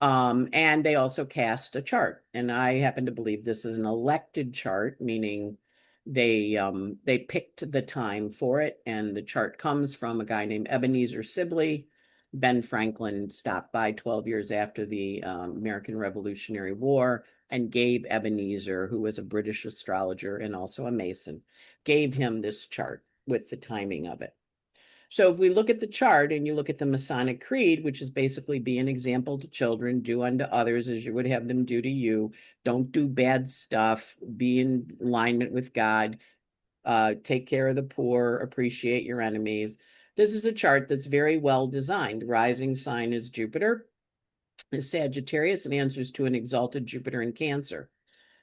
And they also cast a chart. And I happen to believe this is an elected chart, meaning they picked the time for it, and the chart comes from a guy named Ebenezer Sibley. Ben Franklin stopped by 12 years after the American Revolutionary War and gave Ebenezer, who was a British astrologer and also a Mason, gave him this chart with the timing of it. So if we look at the chart and you look at the Masonic Creed, which is basically be an example to children, do unto others as you would have them do to you, don't do bad stuff, be in alignment with God, take care of the poor, appreciate your enemies. This is a chart that's very well designed. Rising sign is Jupiter, is Sagittarius, and answers to an exalted Jupiter in Cancer.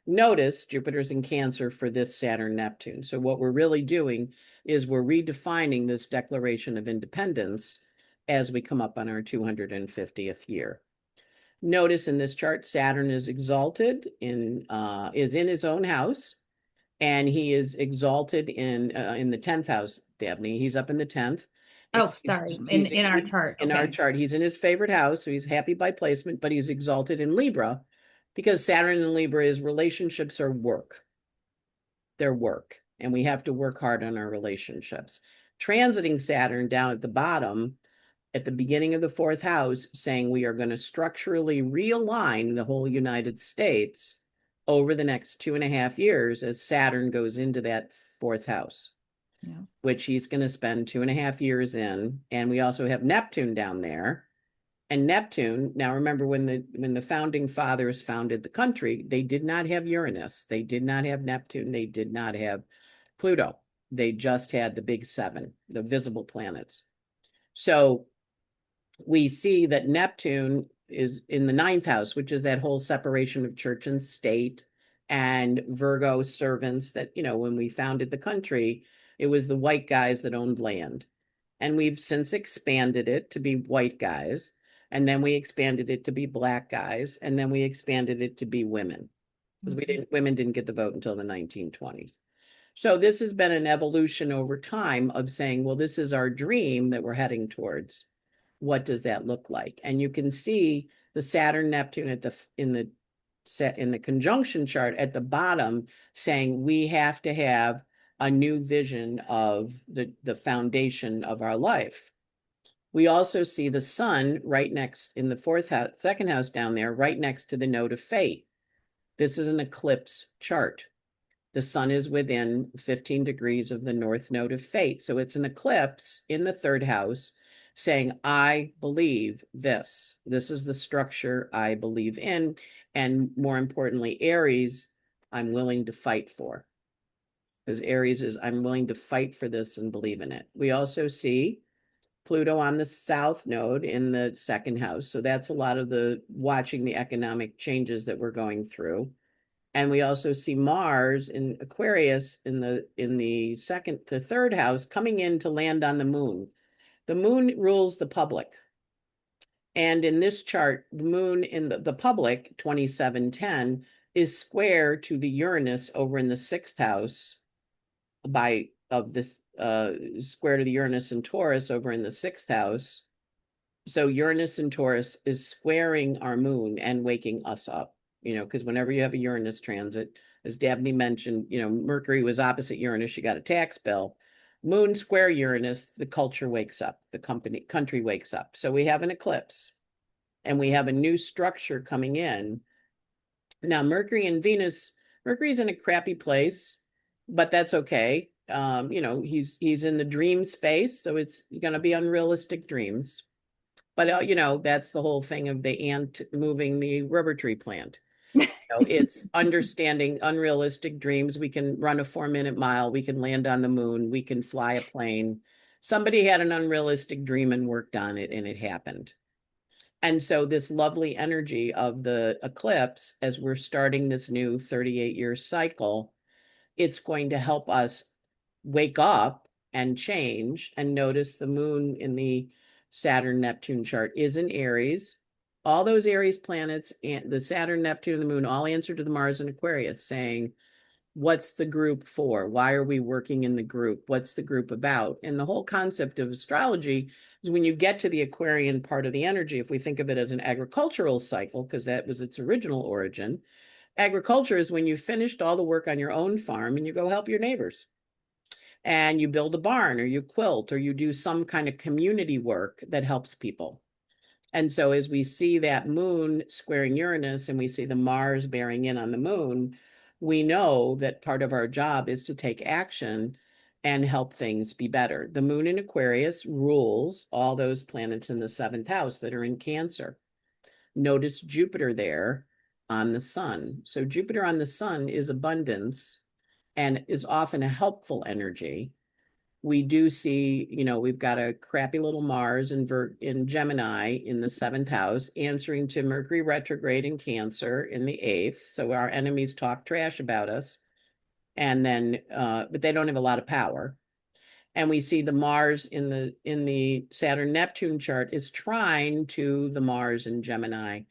Notice Jupiter's in Cancer for this Saturn Neptune. So what we're really doing is we're redefining this Declaration of Independence as we come up on our 250th year. Notice in this chart, Saturn is exalted is in his own house, and he is exalted in the 10th house, Dabney. He's up in the 10th. Oh, sorry. In our chart. In our Okay. chart, he's in his favorite house, so he's happy by placement, but he's exalted in Libra because Saturn in Libra is relationships are work. They're work, and we have to work hard on our relationships. Transiting Saturn down at the bottom, at the beginning of the fourth house, saying we are going to structurally realign the whole United States over the next 2.5 years as Saturn goes into that fourth house, Yeah. which he's going to spend 2.5 years in. And we also have Neptune down there. And Neptune, now remember when the founding fathers founded the country, they did not have Uranus, they did not have Neptune, they did not have Pluto. They just had the big seven, the visible planets. So we see that Neptune is in the ninth house, which is that whole separation of church and state, and Virgo servants that, when we founded the country, it was the white guys that owned land. And we've since expanded it to be white guys. And then we expanded it to be black guys. And then we expanded it to be women. Because women didn't get the vote until the 1920s. So this has been an evolution over time of saying, well, this is our dream that we're heading towards. What does that look like? And you can see the Saturn Neptune in the conjunction chart at the bottom saying we have to have a new vision of the foundation of our life. We also see the sun right next in the fourth house, second house down there, right next to the node of fate. This is an eclipse chart. The sun is within 15 degrees of the north node of fate. So it's an eclipse in the third house saying, I believe this. This is the structure I believe in. And more importantly, Aries, I'm willing to fight for. Because Aries is, I'm willing to fight for this and believe in it. We also see Pluto on the south node in the second house. So that's a lot of the watching the economic changes that we're going through. And we also see Mars in Aquarius in the second to third house coming in to land on the moon. The moon rules the public. And in this chart, the moon in the public, 2710, is square to the Uranus over in the sixth house square to the Uranus and Taurus over in the sixth house. So Uranus and Taurus is squaring our moon and waking us up, because whenever you have a Uranus transit, as Dabney mentioned, Mercury was opposite Uranus, you got a tax bill. Moon square Uranus, the culture wakes up, the country wakes up. So we have an eclipse and we have a new structure coming in. Now, Mercury and Venus, Mercury's in a crappy place, but that's okay. He's in the dream space, so it's going to be unrealistic dreams. But that's the whole thing of the ant moving the rubber tree plant. It's understanding unrealistic dreams. We can run a 4-minute mile. We can land on the moon. We can fly a plane. Somebody had an unrealistic dream and worked on it, and it happened. And so this lovely energy of the eclipse, as we're starting this new 38-year cycle, it's going to help us wake up and change and notice the moon in the Saturn Neptune chart is in Aries. All those Aries planets and the Saturn, Neptune, and the moon all answer to the Mars and Aquarius, saying, what's the group for? Why are we working in the group? What's the group about? And the whole concept of astrology is when you get to the Aquarian part of the energy, if we think of it as an agricultural cycle, because that was its original origin, agriculture is when you finished all the work on your own farm and you go help your neighbors. And you build a barn or you quilt or you do some kind of community work that helps people. And so as we see that moon squaring Uranus and we see the Mars bearing in on the moon, we know that part of our job is to take action and help things be better. The moon in Aquarius rules all those planets in the seventh house that are in Cancer. Notice Jupiter there on the sun. So Jupiter on the sun is abundance and is often a helpful energy. We do see, we've got a crappy little Mars in Gemini in the seventh house, answering to Mercury retrograde in Cancer in the eighth. So our enemies talk trash about us, and then, but they don't have a lot of power. And we see the Mars in the Saturn Neptune chart is trine to the Mars in Gemini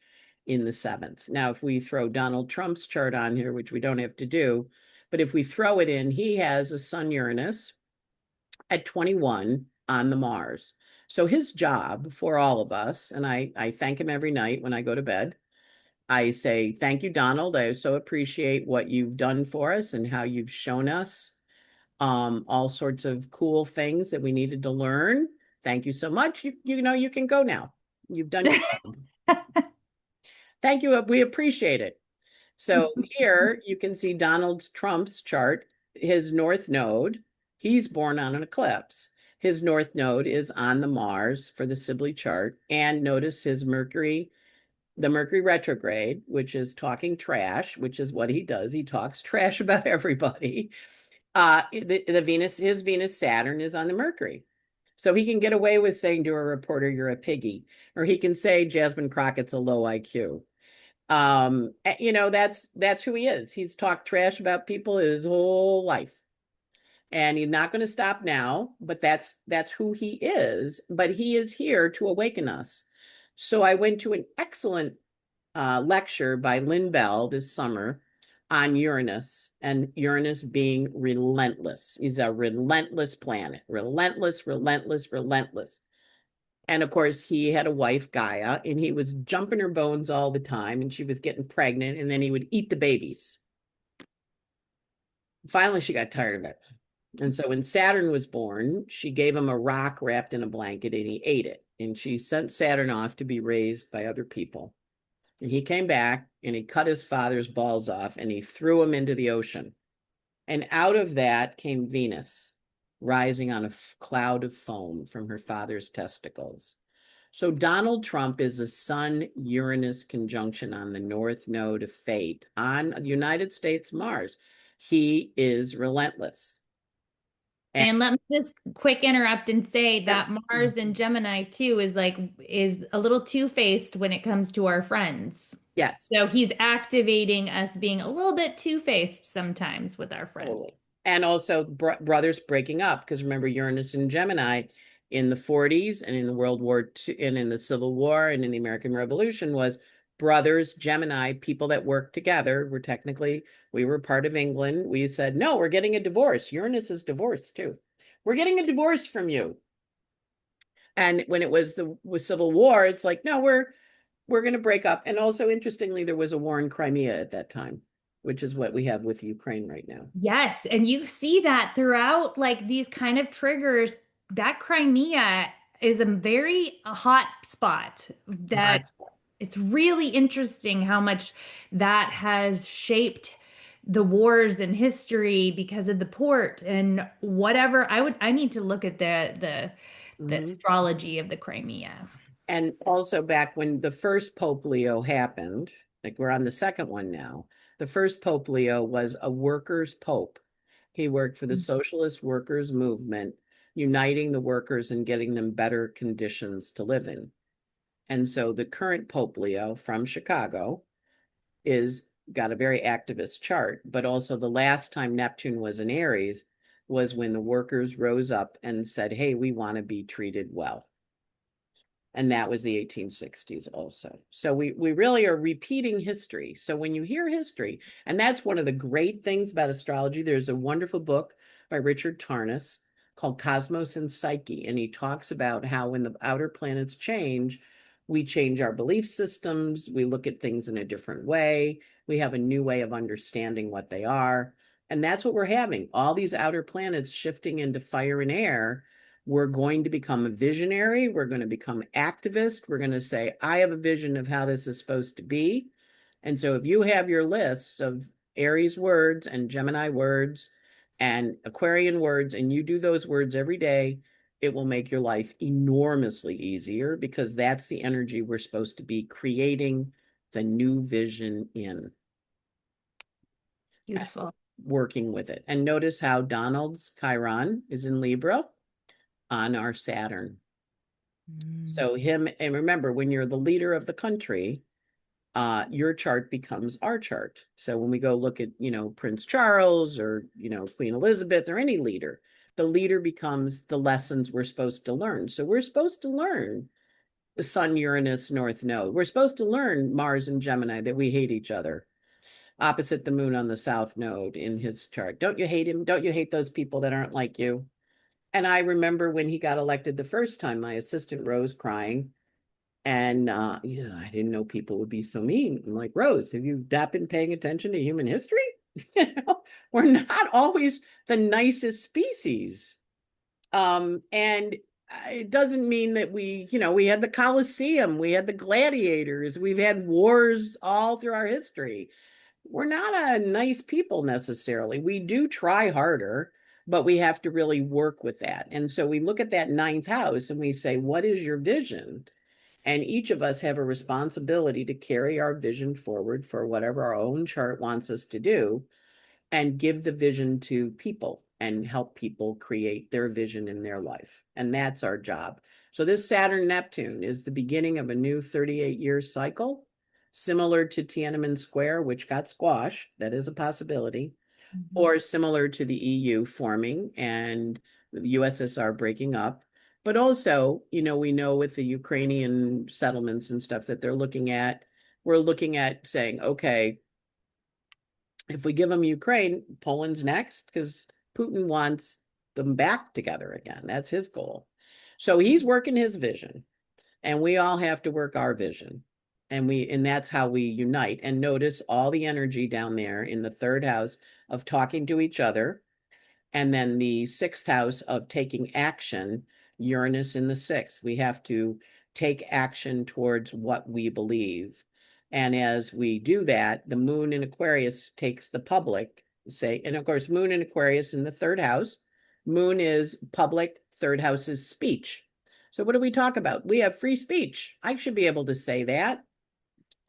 in the seventh. Now, if we throw Donald Trump's chart on here, which we don't have to do, but if we throw it in, he has a Sun Uranus at 21 on the Mars. So his job for all of us, and I thank him every night when I go to bed. I say, thank you, Donald. I so appreciate what you've done for us and how you've shown us all sorts of cool things that we needed to learn. Thank you so much. You can go now. You've done your job. Thank you. We appreciate it. So here you can see Donald Trump's chart, his north node. He's born on an eclipse. His north node is on the Mars for the Sibley chart. And notice his Mercury, the Mercury retrograde, which is talking trash, which is what he does. He talks trash about everybody. His Venus Saturn is on the Mercury. So he can get away with saying to a reporter, you're a piggy, or he can say Jasmine Crockett's a low IQ. That's who he is. He's talked trash about people his whole life. And he's not going to stop now, but that's who he is. But he is here to awaken us. So I went to an excellent lecture by Lynn Bell this summer on Uranus, and Uranus being relentless. He's a relentless planet. Relentless, relentless, relentless. And of course, he had a wife, Gaia, and he was jumping her bones all the time, and she was getting pregnant, and then he would eat the babies. Finally, she got tired of it. And so when Saturn was born, she gave him a rock wrapped in a blanket, and he ate it. And she sent Saturn off to be raised by other people. And he came back, and he cut his father's balls off, and he threw them into the ocean. And out of that came Venus, rising on a cloud of foam from her father's testicles. So Donald Trump is a Sun-Uranus conjunction on the north node of fate on United States Mars. He is relentless. And let me just quick interrupt and say that Mars in Gemini too is a little two-faced when it comes to our friends. Yes. So he's activating us being a little bit two-faced sometimes with our friends. Totally. And also brothers breaking up, because remember Uranus and Gemini in the 40s and in the World War II and in the Civil War and in the American Revolution was brothers, Gemini, people that worked together. We were part of England. We said, no, we're getting a divorce. Uranus is divorced too. We're getting a divorce from you. And when it was the Civil War, it's like, no, we're going to break up. And also, interestingly, there was a war in Crimea at that time, which is what we have with Ukraine right now. Yes, and you see that throughout these kind of triggers. That Crimea is a very hot spot that it's really interesting how much that has shaped the wars in history because of the port and whatever. I need to look at the astrology of the Crimea. And also back when the first Pope Leo happened, like we're on the second one now, the first Pope Leo was a workers' pope. He worked for the socialist workers' movement, uniting the workers and getting them better conditions to live in. And so the current Pope Leo from Chicago is got a very activist chart, but also the last time Neptune was in Aries was when the workers rose up and said, hey, we want to be treated well. And that was the 1860s also. So we really are repeating history. So when you hear history, and that's one of the great things about astrology, there's a wonderful book by Richard Tarnas called Cosmos and Psyche. And he talks about how when the outer planets change, we change our belief systems, we look at things in a different way, we have a new way of understanding what they are. And that's what we're having. All these outer planets shifting into fire and air. We're going to become a visionary. We're going to become activist. We're going to say, I have a vision of how this is supposed to be. And so if you have your list of Aries words and Gemini words and Aquarian words, and you do those words every day, it will make your life enormously easier because that's the energy we're supposed to be creating the new vision in. Beautiful. Working with it. And notice how Donald's Chiron is in Libra on our Saturn. Mm. So him, and remember, when you're the leader of the country, your chart becomes our chart. So when we go look at, Prince Charles or, Queen Elizabeth or any leader, the leader becomes the lessons we're supposed to learn. So we're supposed to learn the Sun, Uranus, North Node. We're supposed to learn Mars and Gemini, that we hate each other, opposite the moon on the South Node in his chart. Don't you hate him? Don't you hate those people that aren't like you? And I remember when he got elected the first time, my assistant Rose crying. And yeah, I didn't know people would be so mean. I'm like, Rose, have you not been paying attention to human history? We're not always the nicest species. And it doesn't mean that we had the Colosseum, we had the gladiators, we've had wars all through our history. We're not a nice people necessarily. We do try harder, but we have to really work with that. And so we look at that ninth house and we say, what is your vision? And each of us have a responsibility to carry our vision forward for whatever our own chart wants us to do and give the vision to people and help people create their vision in their life. And that's our job. So this Saturn Neptune is the beginning of a new 38-year cycle, similar to Tiananmen Square, which got squashed. That is a possibility. Mhm. Or similar to the EU forming and the USSR breaking up. But also, we know with the Ukrainian settlements and stuff that we're looking at saying, okay, if we give them Ukraine, Poland's next because Putin wants them back together again. That's his goal. So he's working his vision, and we all have to work our vision. And that's how we unite. And notice all the energy down there in the third house of talking to each other, and then the sixth house of taking action, Uranus in the sixth. We have to take action towards what we believe. And as we do that, the moon in Aquarius takes the public, say, and of course, moon in Aquarius in the third house. Moon is public, third house is speech. So what do we talk about? We have free speech. I should be able to say that.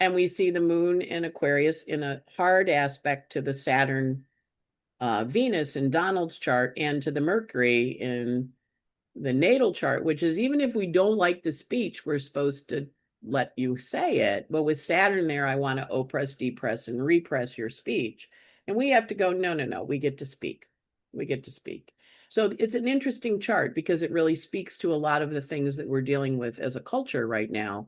And we see the moon in Aquarius in a hard aspect to the Saturn Venus in Donald's chart and to the Mercury in the natal chart, which is even if we don't like the speech, we're supposed to let you say it. But with Saturn there, I want to oppress, depress, and repress your speech. And we have to go, no, no, no, we get to speak. We get to speak. So it's an interesting chart because it really speaks to a lot of the things that we're dealing with as a culture right now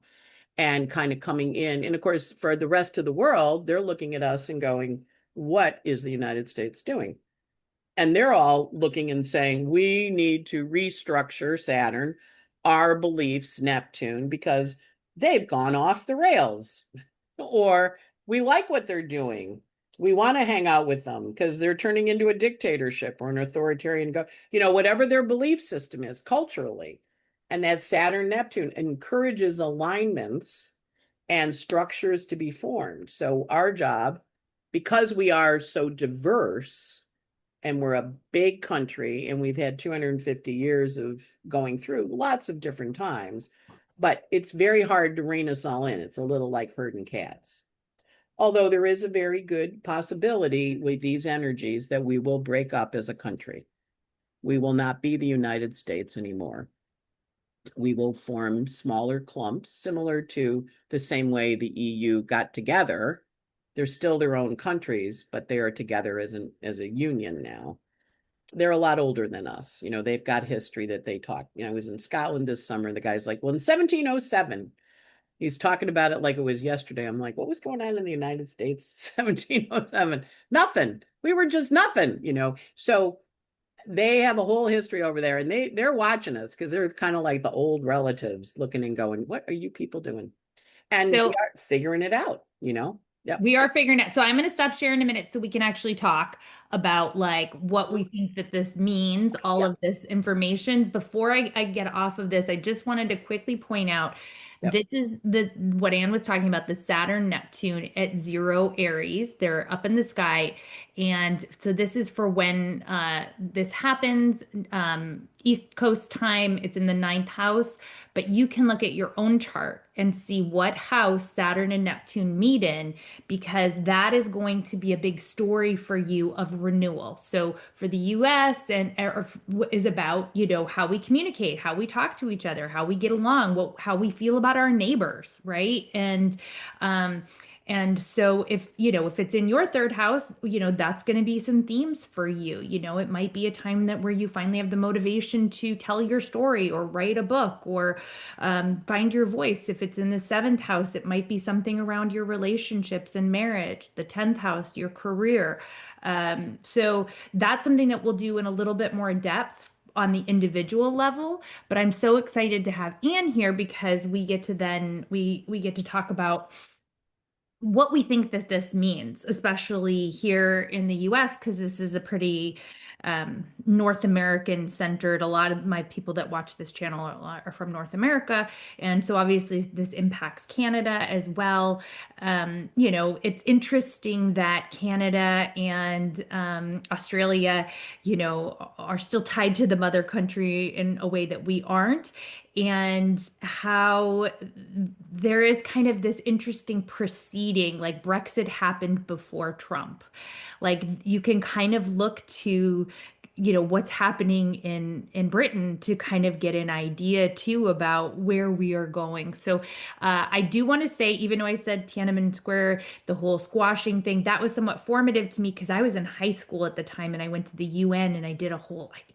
and kind of coming in. And of course, for the rest of the world, they're looking at us and going, what is the United States doing? And they're all looking and saying, we need to restructure Saturn, our beliefs, Neptune, because they've gone off the rails. Or we like what they're doing. We want to hang out with them because they're turning into a dictatorship or an authoritarian, whatever their belief system is culturally. And that Saturn Neptune encourages alignments and structures to be formed. So our job, because we are so diverse, and we're a big country and we've had 250 years of going through lots of different times, But it's very hard to rein us all in. It's a little like herding cats. Although there is a very good possibility with these energies that we will break up as a country. We will not be the United States anymore. We will form smaller clumps, similar to the same way the EU got together. They're still their own countries, but they are together as a union now. They're a lot older than us. You know, they've got history that they talk. You know, I was in Scotland this summer, and the guy's like, well, in 1707, he's talking about it like it was yesterday. I'm like, what was going on in the United States? 1707, nothing. We were just nothing, you know. So they have a whole history over there, and they're watching us because they're kind of like the old relatives looking and going, what are you people doing? And we So are figuring it out, you know. Yep. we are figuring it. So I'm going to stop sharing in a minute so we can actually talk about like what we think that this means, all Yep. of this information. Before I get off of this, I just wanted to quickly point out Yep. this is the what Anne was talking about, the Saturn Neptune at 0 Aries. They're up in the sky. And so this is for when this happens, East Coast time. It's in the ninth house, but you can look at your own chart and see what house Saturn and Neptune meet in, because that is going to be a big story for you of renewal. So for the US and is about, you know, how we communicate, how we talk to each other, how we get along, how we feel about our neighbors, right? And so if, you know, if it's in your third house, you know, that's going to be some themes for you. You know, it might be a time that where you finally have the motivation to tell your story or write a book or find your voice. If it's in the seventh house, it might be something around your relationships and marriage. The 10th house, your career. So that's something that we'll do in a little bit more depth on the individual level. But I'm so excited to have Anne here because we get to then we get to talk about what we think that this means, especially here in the US, because this is a pretty North American centered. A lot of my people that watch this channel are from North America. And so obviously this impacts Canada as well. You know, it's interesting that Canada and Australia, you know, are still tied to the mother country in a way that we aren't, and how there is kind of this interesting proceeding, like Brexit happened before Trump. Like you can kind of look to, you know, what's happening in Britain to kind of get an idea too about where we are going. So I do want to say, even though I said Tiananmen Square, the whole squashing thing, that was somewhat formative to me because I was in high school at the time and I went to the UN and I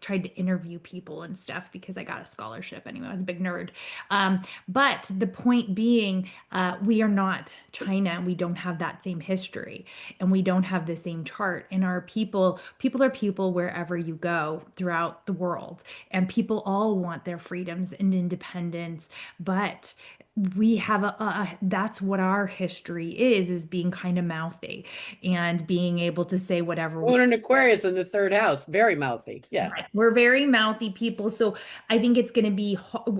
tried to interview people and stuff because I got a scholarship anyway. I was a big nerd. But the point being, we are not China. We don't have that same history and we don't have the same chart. And our people are people wherever you go throughout the world. And people all want their freedoms and independence. But we have that's what our history is being kind of mouthy and being able to say whatever we. Moon and Aquarius in the third house, very mouthy. Yeah. Right. We're very mouthy people. So I think it's going to be,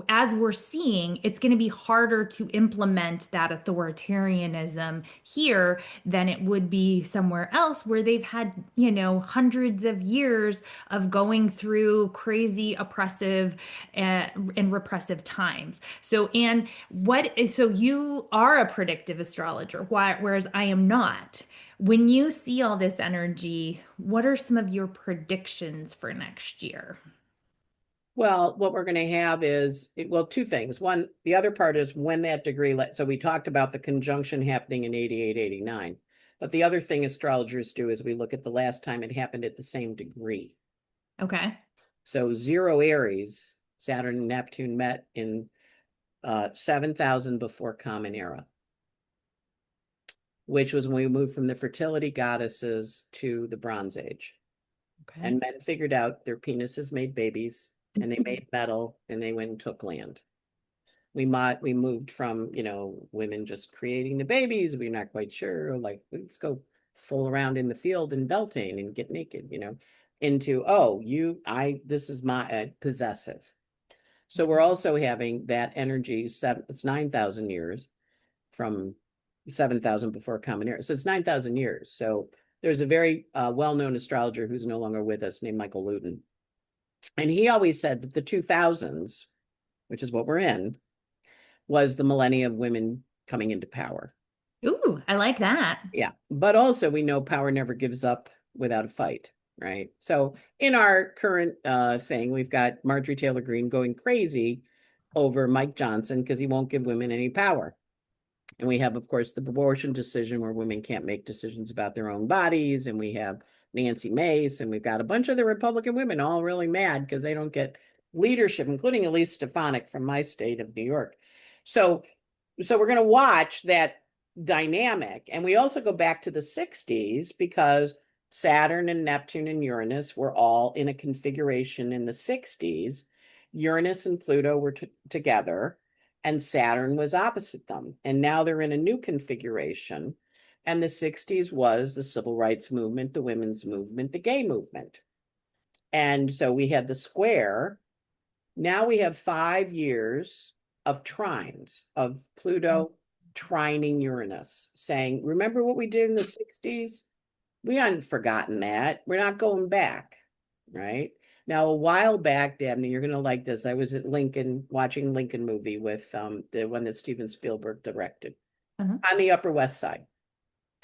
as we're seeing, it's going to be harder to implement that authoritarianism here than it would be somewhere else where they've had, you know, hundreds of years of going through crazy oppressive and repressive times. So, Anne, so you are a predictive astrologer, whereas I am not. When you see all this energy, what are some of your predictions for next year? Well, what we're going to have is, well, two things. One, the other part is when that degree, so we talked about the conjunction happening in 88, 89. But the other thing astrologers do is we look at the last time it happened at the same degree. Okay. So 0 Aries, Saturn and Neptune met in 7,000 before Common Era, which was when we moved from the fertility goddesses to the Bronze Age. Okay. And men figured out their penises made babies and they made metal and they went and took land. We moved from, you know, women just creating the babies. We're not quite sure, like, let's go fool around in the field in Beltane and get naked, you know, into, oh, this is my possessive. So we're also having that energy, it's 9,000 years from 7,000 before Common Era. So it's 9,000 years. So there's a very well-known astrologer who's no longer with us named Michael Luton. And he always said that the 2000s, which is what we're in, was the millennia of women coming into power. Ooh, I like that. Yeah. But also we know power never gives up without a fight, right? So in our current thing, we've got Marjorie Taylor Greene going crazy over Mike Johnson because he won't give women any power. And we have, of course, the abortion decision where women can't make decisions about their own bodies. And we have Nancy Mace, and we've got a bunch of the Republican women all really mad because they don't get leadership, including Elise Stefanik from my state of New York. So we're going to watch that dynamic. And we also go back to the 60s because Saturn and Neptune and Uranus were all in a configuration in the 60s. Uranus and Pluto were together, and Saturn was opposite them. And now they're in a new configuration. And the 60s was the civil rights movement, the women's movement, the gay movement. And so we had the square. Now we have 5 years of trines of Pluto trining Uranus, saying, remember what we did in the 60s? We hadn't forgotten that. We're not going back, right? Now, a while back, Dabney, you're going to like this. I was at Lincoln, watching Lincoln movie with the one that Steven Spielberg directed on the Upper West Side.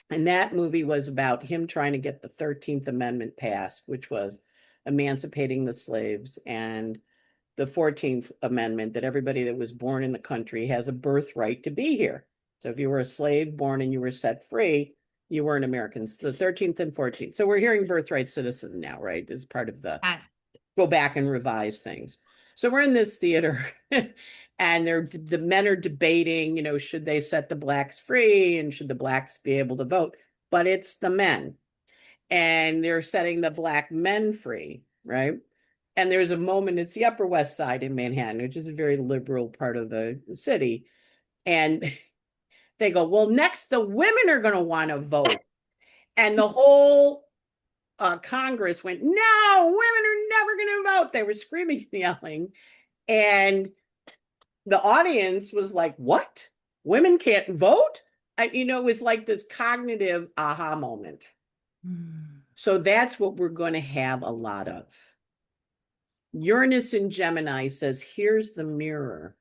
And that movie was about him trying to get the 13th Amendment passed, which was emancipating the slaves, and the 14th Amendment that everybody that was born in the country has a birthright to be here. So if you were a slave born and you were set free, you weren't Americans, the 13th and 14th. So we're hearing birthright citizen now, right? As part of the go back and revise things. So we're in this theater and the men are debating, should they set the blacks free and should the blacks be able to vote? But it's the men. And they're setting the black men free, right? And there's a moment, it's the Upper West Side in Manhattan, which is a very liberal part of the city. And they go, well, next the women are going to want to vote. And the whole Congress went, no, women are never going to vote. They were screaming and yelling. And the audience was like, what? Women can't vote? It was like this cognitive aha moment. So that's what we're going to have a lot of. Uranus in Gemini says, here's the mirror.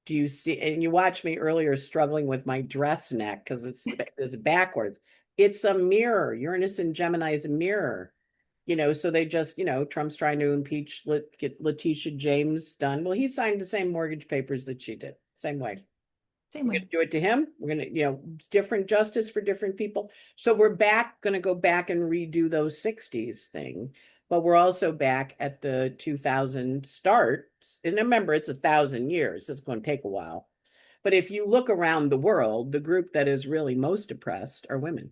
Do you see? And you watched me earlier struggling with my dress neck because it's backwards. It's a mirror. Uranus in Gemini is a mirror. So they just, Trump's trying to impeach, get Letitia James done. Well, he signed the same mortgage papers that she did. Same way. Same way. We're going to do it to him. We're going to, different justice for different people. So we're going to go back and redo those 60s thing. But we're also back at the 2000 start. And remember, it's 1,000 years. It's going to take a while. But if you look around the world, the group that is really most oppressed are women.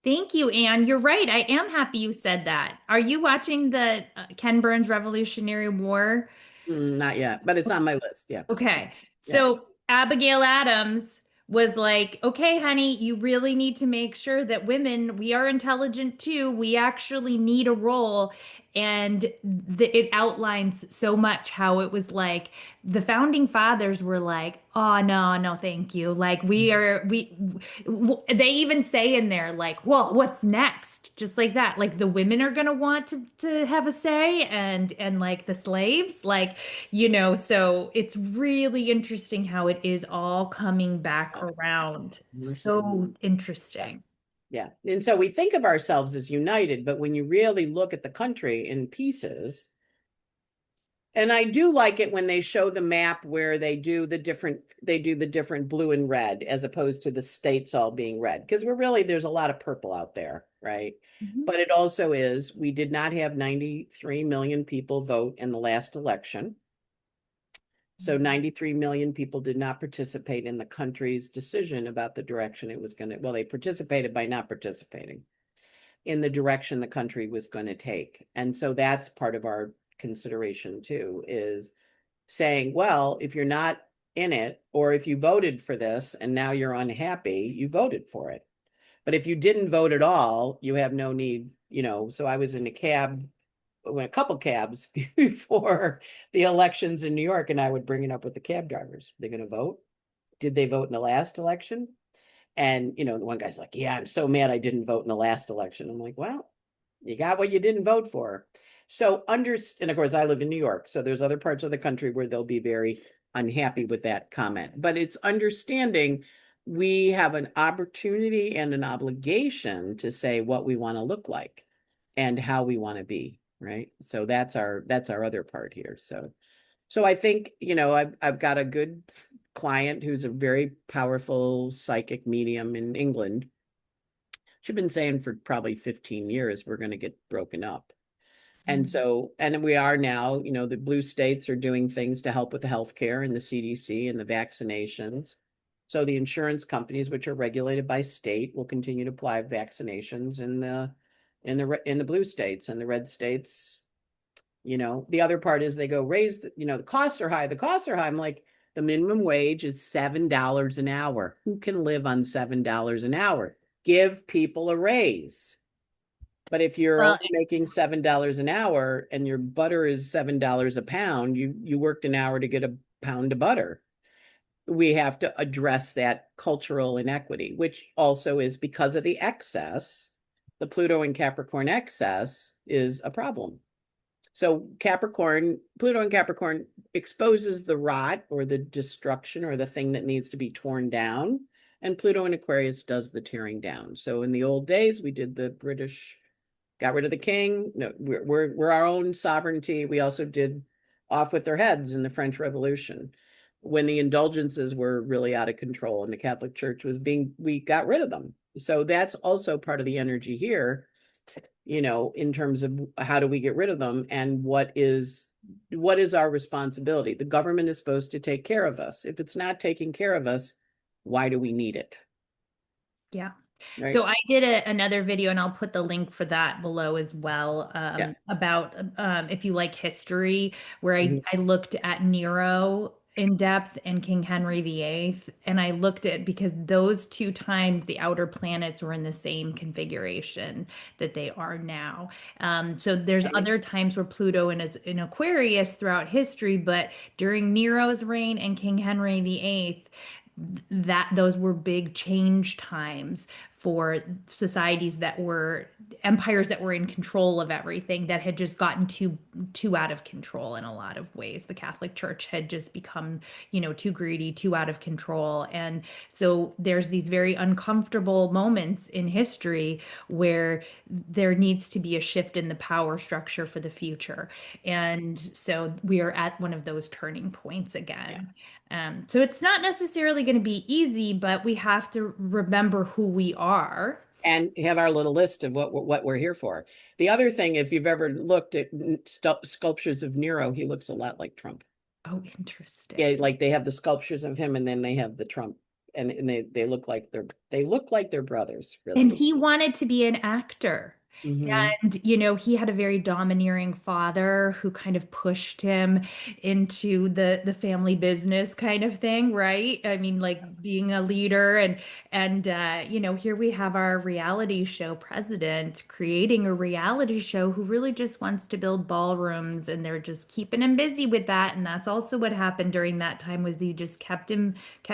Thank you, Anne. You're right. I am happy you said that. Are you watching the Ken Burns Revolutionary War? Not yet, but it's on my list. Yeah. Okay. Yeah. So Abigail Adams was like, okay, honey, you really need to make sure that women, we are intelligent too. We actually need a role. And it outlines so much how it was like the founding fathers were like, oh, no, no, thank you. Like they even say in there, like, well, what's next? Just like that. Like the women are going to want to have a say and like the slaves, like, so it's really interesting how it is all coming back around. So interesting. Yeah. And so we think of ourselves as united, but when you really look at the country in pieces, and I do like it when they show the map where they do the different blue and red as opposed to the states all being red, because there's a lot of purple out there, right? But it also is, we did not have 93 million people vote in the last election. So 93 million people did not participate in the country's decision about the direction it was going to, well, they participated by not participating in the direction the country was going to take. And so that's part of our consideration too, is saying, well, if you're not in it, or if you voted for this and now you're unhappy, you voted for it. But if you didn't vote at all, you have no need, so I was in a couple cabs before the elections in New York, and I would bring it up with the cab drivers. They're going to vote. Did they vote in the last election? And, the one guy's like, yeah, I'm so mad I didn't vote in the last election. I'm like, well, you got what you didn't vote for. So and of course, I live in New York. So there's other parts of the country where they'll be very unhappy with that comment. But it's understanding we have an opportunity and an obligation to say what we want to look like and how we want to be, right? So that's our other part here. So I think, I've got a good client who's a very powerful psychic medium in England. She's been saying for probably 15 years we're going to get broken up. And Mm. so, and we are now, the blue states are doing things to help with the healthcare and the CDC and the vaccinations. So the insurance companies, which are regulated by state, will continue to apply vaccinations in the blue states, and the red states. The other part is they go raise, the costs are high. The costs are high. I'm like, the minimum wage is $7 an hour. Who can live on $7 an hour? Give people a raise. But if you're Well, only making $7 an hour and your butter is $7 a pound, you worked an hour to get a pound of butter. We have to address that cultural inequity, which also is because of the excess. The Pluto and Capricorn excess is a problem. So Pluto and Capricorn exposes the rot or the destruction or the thing that needs to be torn down. And Pluto in Aquarius does the tearing down. So in the old days, we did the British, got rid of the king. No, we're our own sovereignty. We also did off with their heads in the French Revolution when the indulgences were really out of control and the Catholic Church we got rid of them. So that's also part of the energy here, in terms of how do we get rid of them and what is our responsibility. The government is supposed to take care of us. If it's not taking care of us, why do we need it? yeah. Right? So I did another video, and I'll put the link for that below as well, Yeah. about if you like history, where I, Mhm. I looked at Nero in depth and King Henry VIII, and I looked at because those two times the outer planets were in the same configuration that they are now. So there's Right. other times where Pluto in Aquarius throughout history, but during Nero's reign and King Henry VIII, that those were big change times for societies that were empires that were in control of everything, that had just gotten too out of control in a lot of ways. The Catholic Church had just become, too greedy, too out of control. And so there's these very uncomfortable moments in history where there needs to be a shift in the power structure for the future. And so we are at one of those turning points Yeah. again. So it's not necessarily going to be easy, but we have to remember who we are. And have our little list of what we're here for. The other thing, if you've ever looked at sculptures of Nero, he looks a lot like Trump. Oh, interesting. Yeah, like they have the sculptures of him, and then they have the Trump, and they look like they're brothers, And really. he wanted to be an actor. Hmm. And, he had a very domineering father who kind of pushed him into the family business kind of thing, right? I mean, like being a leader and here we have our reality show president creating a reality show who really just wants to build ballrooms, and they're just keeping him busy with that. And that's also what happened during that time, was he just kept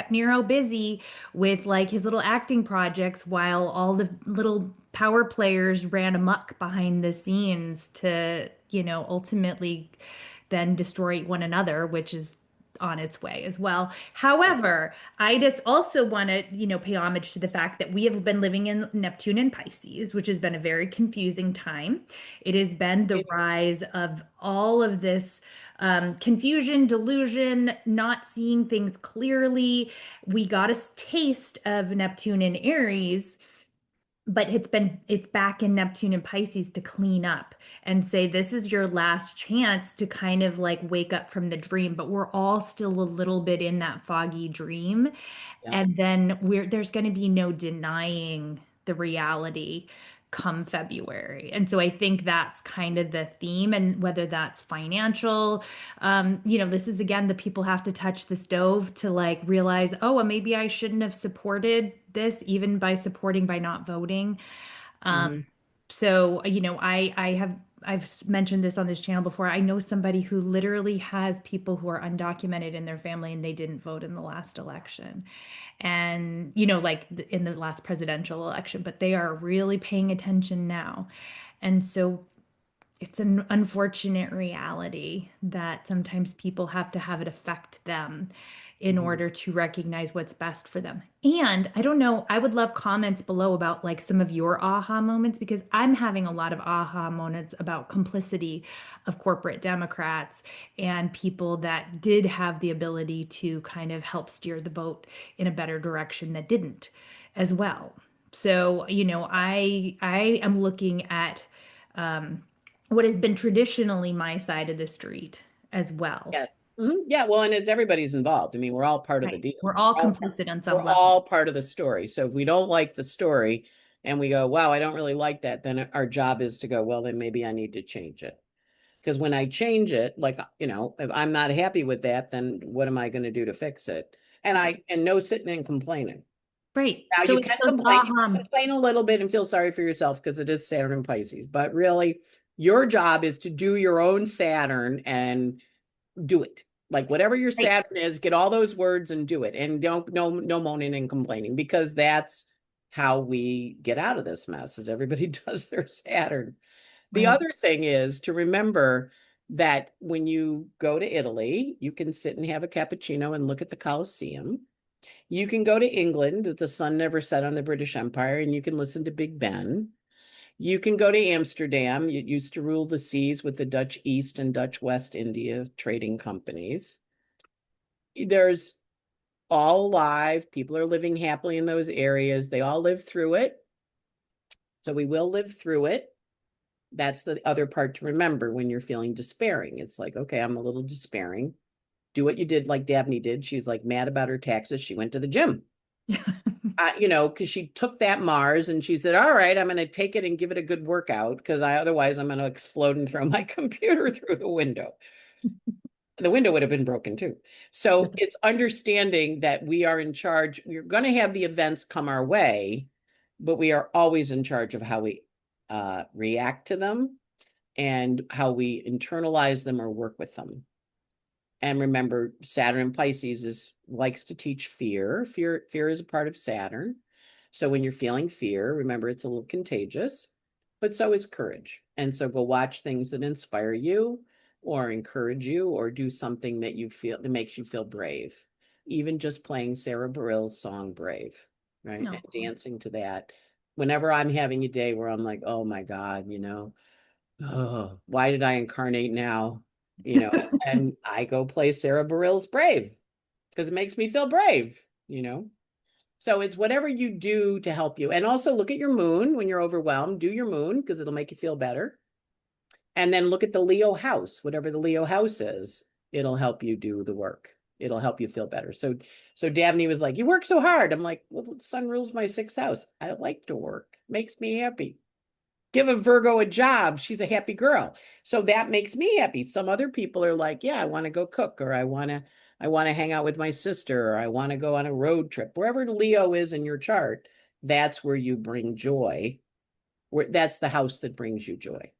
Nero busy with like his little acting projects while all the little power players ran amok behind the scenes to, ultimately then destroy one another, which is on its way as well. However, I just also want to, pay homage to the fact that we have been living in Neptune and Pisces, which has been a very confusing time. It has been the rise of all of this confusion, delusion, not seeing things clearly. We got a taste of Neptune in Aries, but it's back in Neptune and Pisces to clean up and say this is your last chance to kind of like wake up from the dream, but we're all still a little bit in that foggy dream. Yeah. And then there's going to be no denying the reality come February. And so I think that's kind of the theme. And whether that's financial, this is again, the people have to touch the stove to like realize, oh, well, maybe I shouldn't have supported this, even by supporting by not voting. Um, Hmm. so, I've mentioned this on this channel before. I know somebody who literally has people who are undocumented in their family and they didn't vote in the last election. And, like in the last presidential election, but they are really paying attention now. And so it's an unfortunate reality that sometimes people have to have it affect them in Mhm. order to recognize what's best for them. And I don't know, I would love comments below about like some of your aha moments because I'm having a lot of aha moments about complicity of corporate Democrats and people that did have the ability to kind of help steer the boat in a better direction that didn't as well. So, I am looking at um, what has been traditionally my side of the street as well. Yes. Yeah, well, and it's everybody's involved. I mean, we're all part of the Right. deal. We're all We're all, complicit on we're some level. all part of the story. So if we don't like the story and we go, wow, I don't really like that, then our job is to go, well, then maybe I need to change it. Because when I change it, like, if I'm not happy with that, then what am I going to do to fix it? And no sitting and complaining. Right. Now So you it's can those complain, aha. complain a little bit and feel sorry for yourself because it is Saturn and Pisces. But really, your job is to do your own Saturn and do it. Like whatever your Right. Saturn is, get all those words and do it. And don't no moaning and complaining because that's how we get out of this mess is everybody does their Saturn. The Right. other thing is to remember that when you go to Italy, you can sit and have a cappuccino and look at the Colosseum. You can go to England, that the sun never set on the British Empire, and you can listen to Big Ben. You can go to Amsterdam. It used to rule the seas with the Dutch East and Dutch West India trading companies. There's all alive. People are living happily in those areas. They all live through it. So we will live through it. That's the other part to remember when you're feeling despairing. It's like, okay, I'm a little despairing. Do what you did, like Dabney did. She's like mad about her taxes. She went to the gym. Because she took that Mars and she said, all right, I'm going to take it and give it a good workout because otherwise I'm going to explode and throw my computer through the window. The window would have been broken too. So it's understanding that we are in charge. We're going to have the events come our way, but we are always in charge of how we react to them and how we internalize them or work with them. And remember, Saturn in Pisces likes to teach fear. Fear is a part of Saturn. So when you're feeling fear, remember it's a little contagious, but so is courage. And so go watch things that inspire you or encourage you or do something that you feel that makes you feel brave. Even just playing Sarah Bareilles' song Brave, right? And No. dancing to that. Whenever I'm having a day where I'm like, oh my God, oh, why did I incarnate now? And I go play Sarah Bareilles' Brave because it makes me feel brave. So it's whatever you do to help you. And also look at your moon when you're overwhelmed. Do your moon because it'll make you feel better. And then look at the Leo house, whatever the Leo house is, it'll help you do the work. It'll help you feel better. So Dabney was like, you work so hard. I'm like, well, the sun rules my sixth house. I like to work. Makes me happy. Give a Virgo a job. She's a happy girl. So that makes me happy. Some other people are like, yeah, I want to go cook or I want to hang out with my sister or I want to go on a road trip. Wherever Leo is in your chart, that's where you bring joy. That's the house that brings you joy.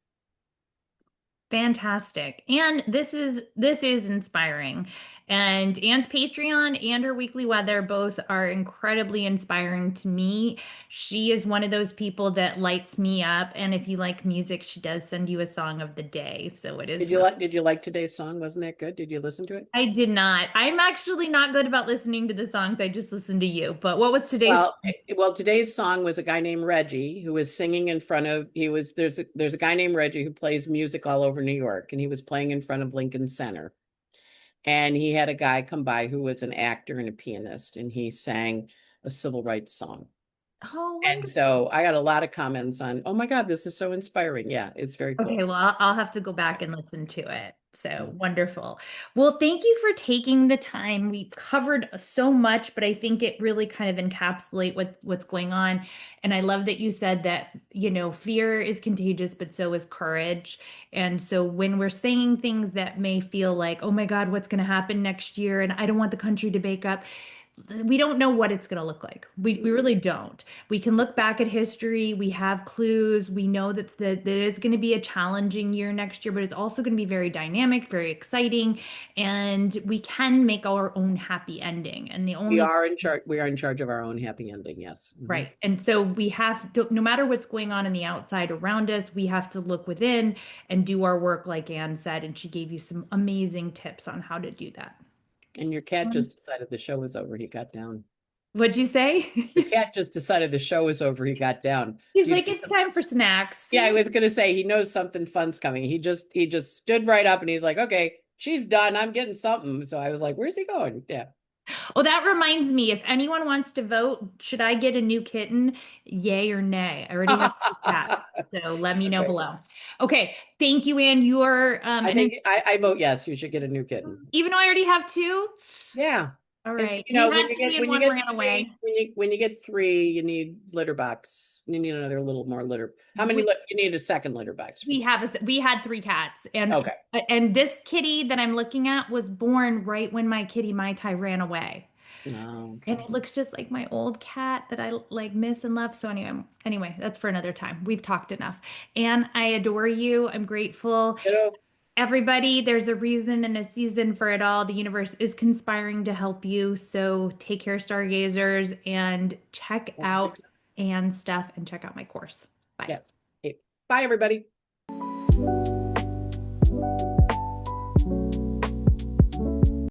Fantastic. And this is inspiring. And Anne's Patreon and her weekly weather both are incredibly inspiring to me. She is one of those people that lights me up. And if you like music, she does send you a song of the day. So it Did is you really like did you like today's song? Wasn't that good? Did you listen to it? I did not. I'm actually not good about listening to the songs. I just listened to you. But what was today's? Well, today's song was a guy named Reggie who was singing in front of he was there's a guy named Reggie who plays music all over New York and he was playing in front of Lincoln Center. And he had a guy come by who was an actor and a pianist and he sang a civil rights song. Oh, And so I got a lot of comments on, "Oh my God, this is so inspiring." Yeah, it's very cool. okay, well, I'll have to go back and listen to it. So wonderful. Well, thank you for taking the time. We covered so much, but I think it really kind of encapsulate what's going on. And I love that you said that, fear is contagious, but so is courage. And so when we're saying things that may feel like, oh my God, what's going to happen next year? And I don't want the country to break up. we don't know what it's going to look like. We really don't. We can look back at history. We have clues. We know that it is going to be a challenging year next year, but it's also going to be very dynamic, very exciting, and we can make our own happy ending. And the We only are in charge. We are in charge of our own happy ending. Yes. right. And so we have to, no matter what's going on in the outside around us, we have to look within and do our work, like Anne said, and she gave you some amazing tips on how to do that. And your cat just decided the show was over. He got down. What'd you say? Your cat just decided the show was over. He got down. He's Do you like, know it's time for snacks. Yeah, I was gonna say he knows something fun's coming. He just stood right up and he's like, okay, she's done. I'm getting something. So I was like, where's he going? Yeah. Oh, that reminds me, if anyone wants to vote, should I get a new kitten? Yay or nay? I already have two cats, so let me know Okay. below. Okay, thank you, Anne. You are, I think I vote yes. You should get a new kitten. even though I already have two. Yeah. All It's right. We had when you three get and one ran away. when you get three, you need litter box. You need another little more litter. How many We, you need a second litter box for? we had three cats, Okay. and this kitty that I'm looking at was born right when my kitty Mai Tai ran away. Oh, And okay. it looks just like my old cat that I like miss and love. So anyway, that's for another time. We've talked enough. And I adore you. I'm grateful. Ditto. Everybody, there's a reason and a season for it all. The universe is conspiring to help you. So take care, stargazers, and check out Anne's stuff and check out my course. Bye. Yes. Okay. Bye, everybody.